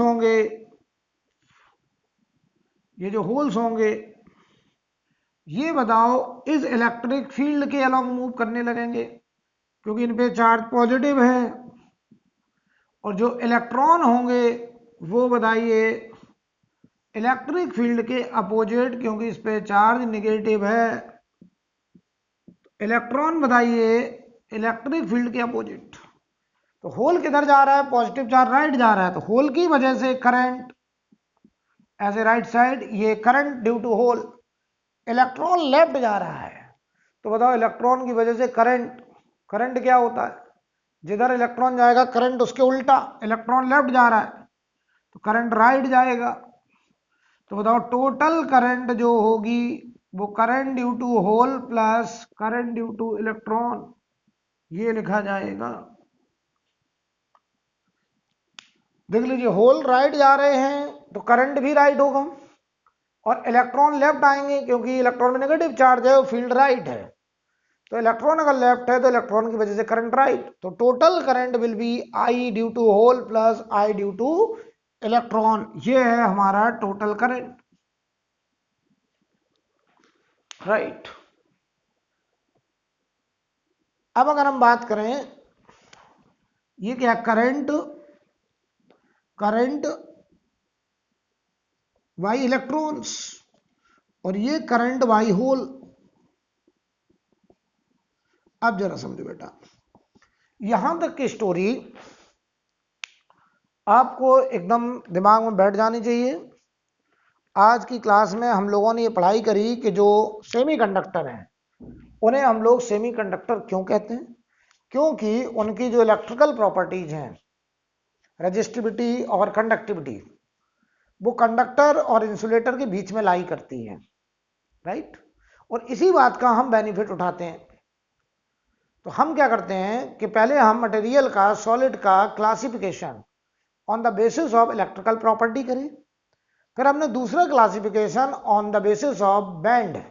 होंगे ये बताओ इस इलेक्ट्रिक फील्ड के अलोंग मूव करने लगेंगे क्योंकि इन पे चार्ज पॉजिटिव है, और जो इलेक्ट्रॉन होंगे वो बताइए इलेक्ट्रिक फील्ड के अपोजिट, क्योंकि इस पे चार्ज नेगेटिव है। इलेक्ट्रॉन बताइए इलेक्ट्रिक फील्ड के अपोजिट, तो होल किधर जा रहा है? पॉजिटिव चार्ज राइट जा रहा है, तो होल की वजह से current as a right side, ये current due to hole. Electron left जा रहा है, तो बताओ इलेक्ट्रॉन की वजह से करंट क्या होता है? जिधर इलेक्ट्रॉन जाएगा करंट उसके उल्टा, इलेक्ट्रॉन लेफ्ट जा रहा है तो करंट राइट जाएगा। तो बताओ टोटल करंट जो होगी वो current due to hole plus current due to electron, ये लिखा जाएगा, देख लीजिए होल राइट जा रहे हैं तो करंट भी राइट होगा, और इलेक्ट्रॉन लेफ्ट आएंगे क्योंकि इलेक्ट्रॉन में नेगेटिव चार्ज है, वो फील्ड राइट है। तो इलेक्ट्रॉन अगर लेफ्ट है तो इलेक्ट्रॉन की वजह से करंट राइट, तो total current will be I due to hole plus I due to electron. ये है हमारा टोटल करंट, राइट। अब अगर हम बात करें, ये क्या करंट, करंट बाई इलेक्ट्रॉन्स, और ये करंट बाई होल। अब जरा समझो बेटा, यहां तक की स्टोरी आपको एकदम दिमाग में बैठ जानी चाहिए। आज की क्लास में हम लोगों ने ये पढ़ाई करी कि जो सेमीकंडक्टर हैं उन्हें हम लोग सेमीकंडक्टर क्यों कहते हैं, क्योंकि उनकी जो इलेक्ट्रिकल प्रॉपर्टीज हैं, रेजिस्टिविटी और कंडक्टिविटी, वो कंडक्टर और इंसुलेटर के बीच में लाई करती है, राइट। और इसी बात का हम बेनिफिट उठाते हैं। तो हम क्या करते हैं कि पहले हम मटेरियल का, सॉलिड का classification on the basis of electrical property करें, फिर हमने दूसरा classification on the basis of band,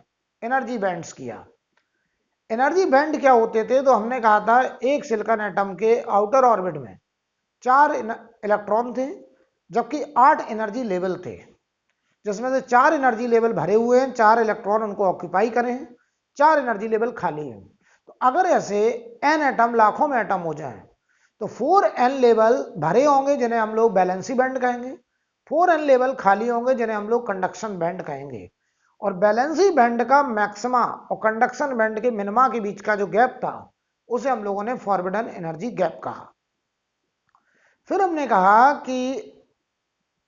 energy bands किया। एनर्जी बैंड क्या होते थे, तो हमने कहा था एक सिलिकॉन एटम के आउटर ऑर्बिट में 4 इलेक्ट्रॉन थे, जबकि 8 एनर्जी लेवल थे, जिसमें से 4 एनर्जी लेवल भरे हुए हैं, 4 इलेक्ट्रॉन उनको ऑक्यूपाई करे हैं, 4 एनर्जी लेवल खाली हैं। तो अगर ऐसे n एटम, लाखों में एटम हो जाए, तो 4n लेवल भरे होंगे जिन्हें हम लोग बैलेंसी बैंड कहेंगे, 4n लेवल खाली होंगे जिन्हें हम लोग कंडक्शन बैंड कहेंगे। और बैलेंसी बैंड का मैक्सिमा और कंडक्शन बैंड के मिनिमा के बीच का जो गैप था, उसे हम लोगों ने फॉरबिडन एनर्जी गैप कहा। फिर हमने कहा कि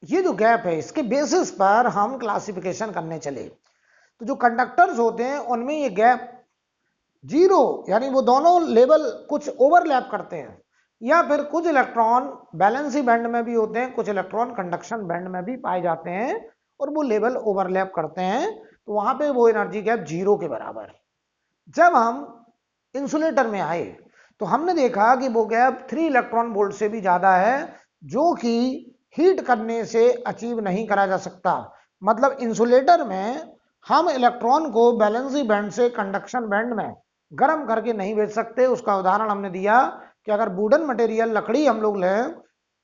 ये जो गैप है, इसके बेसिस पर हम क्लासिफिकेशन करने चले। तो जो कंडक्टर्स होते हैं उनमें ये गैप जीरो, यानी वो दोनों लेवल कुछ ओवरलैप करते हैं, या फिर कुछ इलेक्ट्रॉन बैलेंसी बैंड में भी होते हैं, कुछ इलेक्ट्रॉन कंडक्शन बैंड में भी पाए जाते हैं, और वो लेवल ओवरलैप करते हैं, तो वहां पे वो एनर्जी गैप जीरो के बराबर। जब हम इंसुलेटर में आए तो हमने देखा कि वो गैप 3 इलेक्ट्रॉन वोल्ट से भी ज्यादा है, जो कि हीट करने से अचीव नहीं करा जा सकता। मतलब इंसुलेटर में हम इलेक्ट्रॉन को बैलेंसी बैंड से कंडक्शन बैंड में गर्म करके नहीं भेज सकते। उसका उदाहरण हमने दिया कि अगर वुडन मटेरियल, लकड़ी हम लोग लें,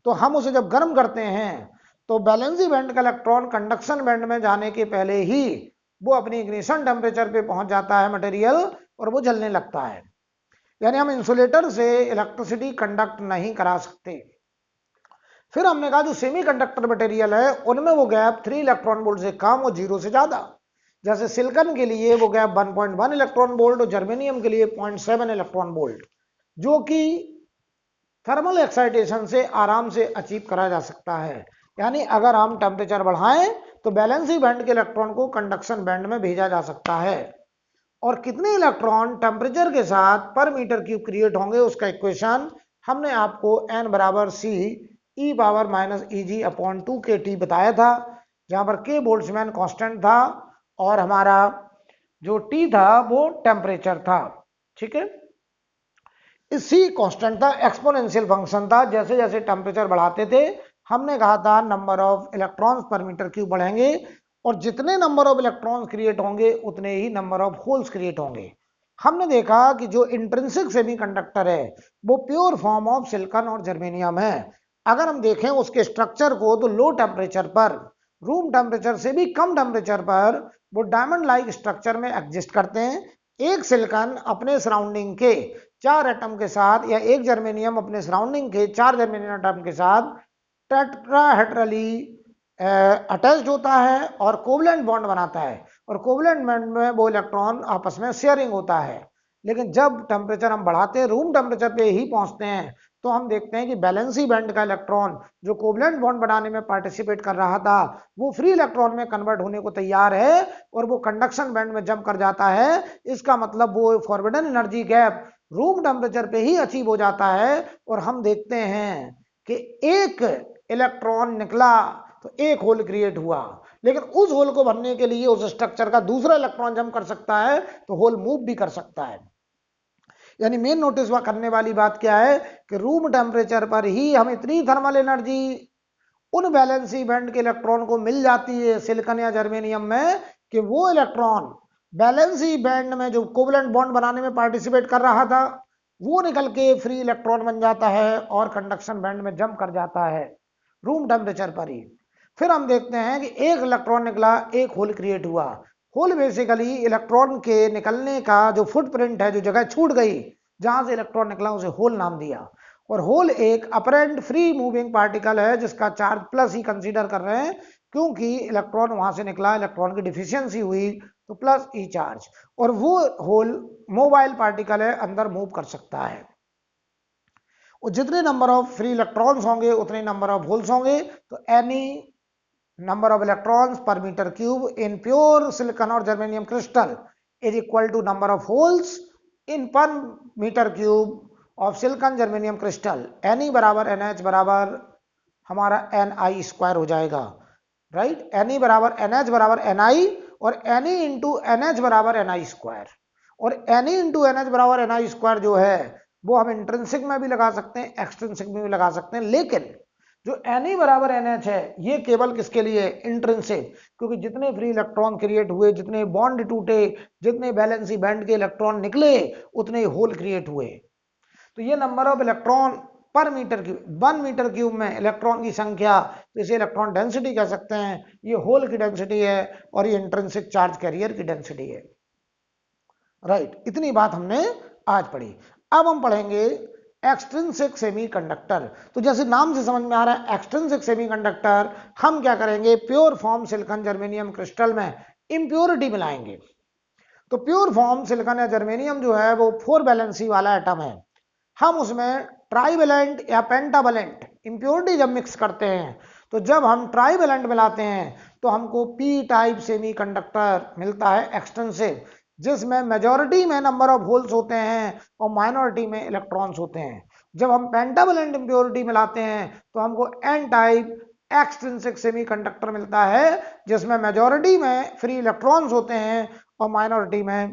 तो हम उसे जब गर्म करते हैं तो बैलेंसी बैंड का इलेक्ट्रॉन कंडक्शन बैंड में जाने के पहले ही वो अपनी इग्निशन टेम्परेचर पे पहुंच जाता है मटेरियल, और वो जलने लगता है। यानी हम इंसुलेटर से इलेक्ट्रिसिटी कंडक्ट नहीं करा सकते। फिर हमने कहा जो सेमीकंडक्टर मटेरियल है उनमें वो गैप 3 इलेक्ट्रॉन वोल्ट से कम और 0 से ज्यादा। जैसे सिलिकॉन के लिए वो गैप 1.1 इलेक्ट्रॉन वोल्ट और जर्मेनियम के लिए 0.7 इलेक्ट्रॉन वोल्ट, जो कि थर्मल एक्साइटेशन से आराम से अचीव करा जा सकता है। यानी अगर हम टेम्परेचर बढ़ाएं तो बैलेंसी बैंड के इलेक्ट्रॉन को कंडक्शन बैंड में भेजा जा सकता है। और कितने इलेक्ट्रॉन टेम्परेचर के साथ पर मीटर क्यूब क्रिएट होंगे, उसका इक्वेशन हमने आपको n बराबर c e पावर माइनस ई जी अपॉन 2 के टी बताया था, जहां पर k बोल्ट्जमैन कांस्टेंट था और हमारा जो t था वो टेम्परेचर था। ठीक है, इसी कांस्टेंट था, एक्सपोनेंशियल फंक्शन था। जैसे जैसे टेम्परेचर बढ़ाते थे, हमने कहा था number of electrons per metre cube बढ़ेंगे, और जितने नंबर ऑफ इलेक्ट्रॉन्स क्रिएट होंगे उतने ही नंबर ऑफ होल्स क्रिएट होंगे। हमने देखा कि जो इंट्रिंसिक सेमीकंडक्टर है वो प्योर फॉर्म ऑफ सिलिकॉन और जर्मेनियम है। अगर हम देखें उसके स्ट्रक्चर को, तो लो टेम्परेचर पर, रूम टेम्परेचर से भी कम टेम्परेचर पर वो डायमंड लाइक स्ट्रक्चर में एग्जिस्ट करते हैं। एक सिलिकॉन अपने सराउंडिंग के 4 एटम के साथ, या एक जर्मेनियम अपने सराउंडिंग के 4 जर्मेनियम एटम के साथ टेट्राहेड्रली अटैच्ड होता है और कोवलेंट बॉन्ड बनाता है, और कोवलेंट बॉन्ड में वो इलेक्ट्रॉन आपस में शेयरिंग होता है। लेकिन जब टेम्परेचर हम बढ़ाते हैं, रूम टेम्परेचर पे ही पहुंचते हैं, तो हम देखते हैं कि बैलेंसी बैंड का इलेक्ट्रॉन जो कोवलेंट बॉन्ड बनाने में पार्टिसिपेट कर रहा था, वो फ्री इलेक्ट्रॉन में कन्वर्ट होने को तैयार है और वो कंडक्शन बैंड में जंप कर जाता है। इसका मतलब वो forbidden energy gap room temperature पे ही अचीव हो जाता है, और हम देखते हैं कि एक इलेक्ट्रॉन निकला तो एक होल क्रिएट हुआ, लेकिन उस होल को भरने के लिए उस स्ट्रक्चर का दूसरा इलेक्ट्रॉन जंप कर सकता है, तो होल मूव भी कर सकता है। यानी मेन नोटिस वह करने वाली बात क्या है कि रूम टेम्परेचर पर ही हम इतनी थर्मल एनर्जी उन वैलेंसी बैंड के इलेक्ट्रॉन को मिल जाती है सिलिकॉन या जर्मेनियम में कि वो इलेक्ट्रॉन वैलेंसी बैंड में जो कोवलेंट बॉन्ड बनाने में पार्टिसिपेट कर रहा था वो निकल के फ्री इलेक्ट्रॉन बन जाता है और कंडक्शन बैंड में जंप कर जाता है रूम टेम्परेचर पर ही। फिर हम देखते हैं कि एक इलेक्ट्रॉन निकला, एक होल क्रिएट हुआ। होल बेसिकली इलेक्ट्रॉन के निकलने का जो फुटप्रिंट है, जो जगह छूट गई जहां से इलेक्ट्रॉन निकला, उसे होल नाम दिया। और होल एक अपरेंट फ्री मूविंग पार्टिकल है जिसका चार्ज प्लस ही कंसीडर कर रहे हैं क्योंकि इलेक्ट्रॉन वहां से निकला, इलेक्ट्रॉन की डिफिशियंसी हुई तो प्लस ई चार्ज। और वो होल मोबाइल पार्टिकल है, अंदर मूव कर सकता है। और जितने नंबर ऑफ फ्री इलेक्ट्रॉन्स होंगे उतने नंबर ऑफ होल्स होंगे। तो any number of electrons per meter cube in pure silicon or germanium crystal is equal to number of holes in per meter cube of silicon germanium crystal। Ne बराबर NH बराबर हमारा Ni square हो जाएगा, right. Ne बराबर NH बराबर Ni और Ne into NH बराबर Ni square. और Ne इंटू NH बराबर Ni स्क्वायर जो है वो हम इंट्रिंसिक में भी लगा सकते हैं, एक्सट्रिंसिक में भी लगा सकते हैं। लेकिन जो Ne बराबर NH है ये केवल किसके लिए, इंट्रिंसिक, क्योंकि जितने फ्री इलेक्ट्रॉन क्रिएट हुए, जितने बॉन्ड टूटे, जितने वैलेंसी बैंड के इलेक्ट्रॉन निकले, उतने होल क्रिएट हुए। तो ये नंबर ऑफ इलेक्ट्रॉन पर मीटर क्यूब, 1 मीटर क्यूब में इलेक्ट्रॉन की संख्या, तो इसे इलेक्ट्रॉन डेंसिटी कह सकते हैं। ये होल की डेंसिटी है और ये इंट्रिंसिक चार्ज कैरियर की डेंसिटी है, राइट। इतनी बात हमने आज पढ़ी। अब हम पढ़ेंगे एक्सट्रिंसिक सेमीकंडक्टर। तो जैसे नाम से समझ में आ रहा है एक्सट्रिंसिक सेमीकंडक्टर, हम क्या करेंगे, pure form silicon germanium crystal में इम्प्योरिटी मिलाएंगे। तो प्योर फॉर्म सिलिकॉन या जर्मेनियम जो है वो 4 वैलेंसी वाला एटम है। हम उसमें ट्राइवेलेंट या पेंटावेलेंट इम्प्योरिटी जब मिक्स करते हैं, तो जब हम ट्राइवेलेंट मिलाते हैं तो हमको पी टाइप सेमीकंडक्टर मिलता है एक्सटेंसिव, जिसमें मेजॉरिटी में नंबर ऑफ होल्स होते हैं और माइनॉरिटी में इलेक्ट्रॉन्स होते हैं। जब हम पेंटावेलेंट इम्प्योरिटी मिलाते हैं तो हमको एन टाइप एक्सट्रिंसिक सेमीकंडक्टर मिलता है, जिसमें मेजॉरिटी में फ्री इलेक्ट्रॉन्स होते हैं और माइनॉरिटी में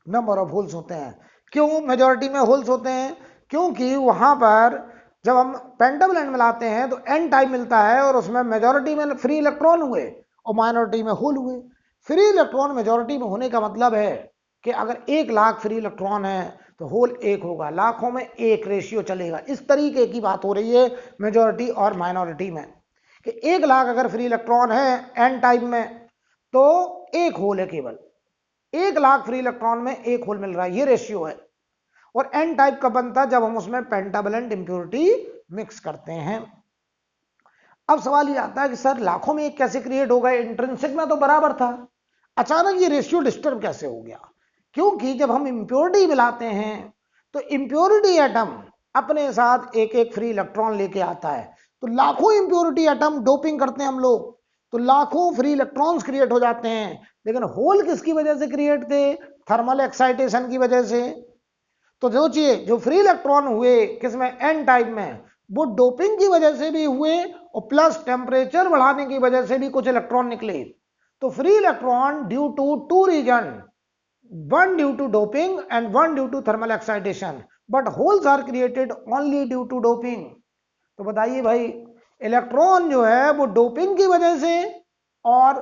नंबर ऑफ होल्स होते हैं। क्यों मेजॉरिटी में होल्स होते हैं, क्योंकि वहां पर जब हम पेंटावेलेंट मिलाते हैं तो एन टाइप मिलता है और उसमें मेजॉरिटी में फ्री इलेक्ट्रॉन हुए और माइनॉरिटी में होल हुए। फ्री इलेक्ट्रॉन मेजॉरिटी में होने का मतलब है कि अगर 1,00,000 फ्री इलेक्ट्रॉन है तो होल 1 होगा, लाखों में 1 रेशियो चलेगा। इस तरीके की बात हो रही है मेजॉरिटी और माइनॉरिटी में, कि 1,00,000 अगर फ्री इलेक्ट्रॉन है एन टाइप में तो 1 होल है, केवल 1,00,000 फ्री इलेक्ट्रॉन में 1 होल मिल रहा है, ये रेशियो है। और एन टाइप का बनता जब हम उसमें पेंटावेलेंट इम्प्योरिटी मिक्स करते हैं। अब सवाल ये आता है कि सर लाखों में 1 कैसे क्रिएट हो गए, इंट्रिंसिक में तो बराबर था, अचानक ये रेशियो डिस्टर्ब कैसे हो गया? क्योंकि जब हम इम्प्योरिटी मिलाते हैं तो इम्प्योरिटी एटम अपने साथ एक एक फ्री इलेक्ट्रॉन लेके आता है। तो लाखों इम्प्योरिटी एटम डोपिंग करते हैं हम लोग, तो लाखों फ्री इलेक्ट्रॉन्स क्रिएट हो जाते हैं। लेकिन होल किसकी वजह से क्रिएट थे, थर्मल एक्साइटेशन की वजह से। तो सोचिए जो फ्री इलेक्ट्रॉन हुए किसमें, एन टाइप में, वो डोपिंग की वजह से भी हुए और प्लस टेम्परेचर बढ़ाने की वजह से भी कुछ इलेक्ट्रॉन निकले। तो free electron due to 2 reason, one due to doping and one due to thermal excitation, but holes are created only due to doping। तो बताइए भाई, इलेक्ट्रॉन जो है वो डोपिंग की वजह से और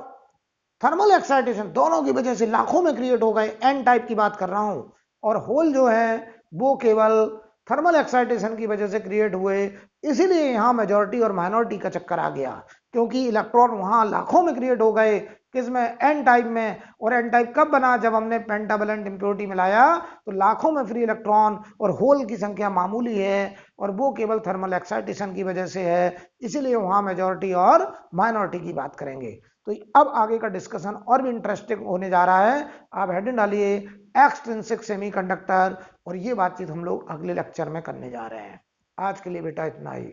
थर्मल एक्साइटेशन दोनों की वजह से लाखों में क्रिएट हो गए, एन टाइप की बात कर रहा हूं। और होल जो है वो केवल थर्मल एक्साइटेशन की वजह से क्रिएट हुए। इसीलिए यहां मेजॉरिटी और माइनॉरिटी का चक्कर आ गया, क्योंकि इलेक्ट्रॉन वहां लाखों में क्रिएट हो गए, किसमें, एन टाइप में। और एन टाइप कब बना, जब हमने पेंटावेलेंट इम्प्योरिटी मिलाया तो लाखों में फ्री इलेक्ट्रॉन और होल की संख्या मामूली है, और वो केवल थर्मल एक्साइटेशन की वजह से है। इसीलिए वहां मेजॉरिटी और माइनॉरिटी की बात करेंगे। तो अब आगे का डिस्कशन और भी इंटरेस्टिंग होने जा रहा है। आप हेडिंग डालिए एक्सट्रिंसिक सेमीकंडक्टर, और ये बातचीत हम लोग अगले लेक्चर में करने जा रहे हैं। आज के लिए बेटा इतना ही।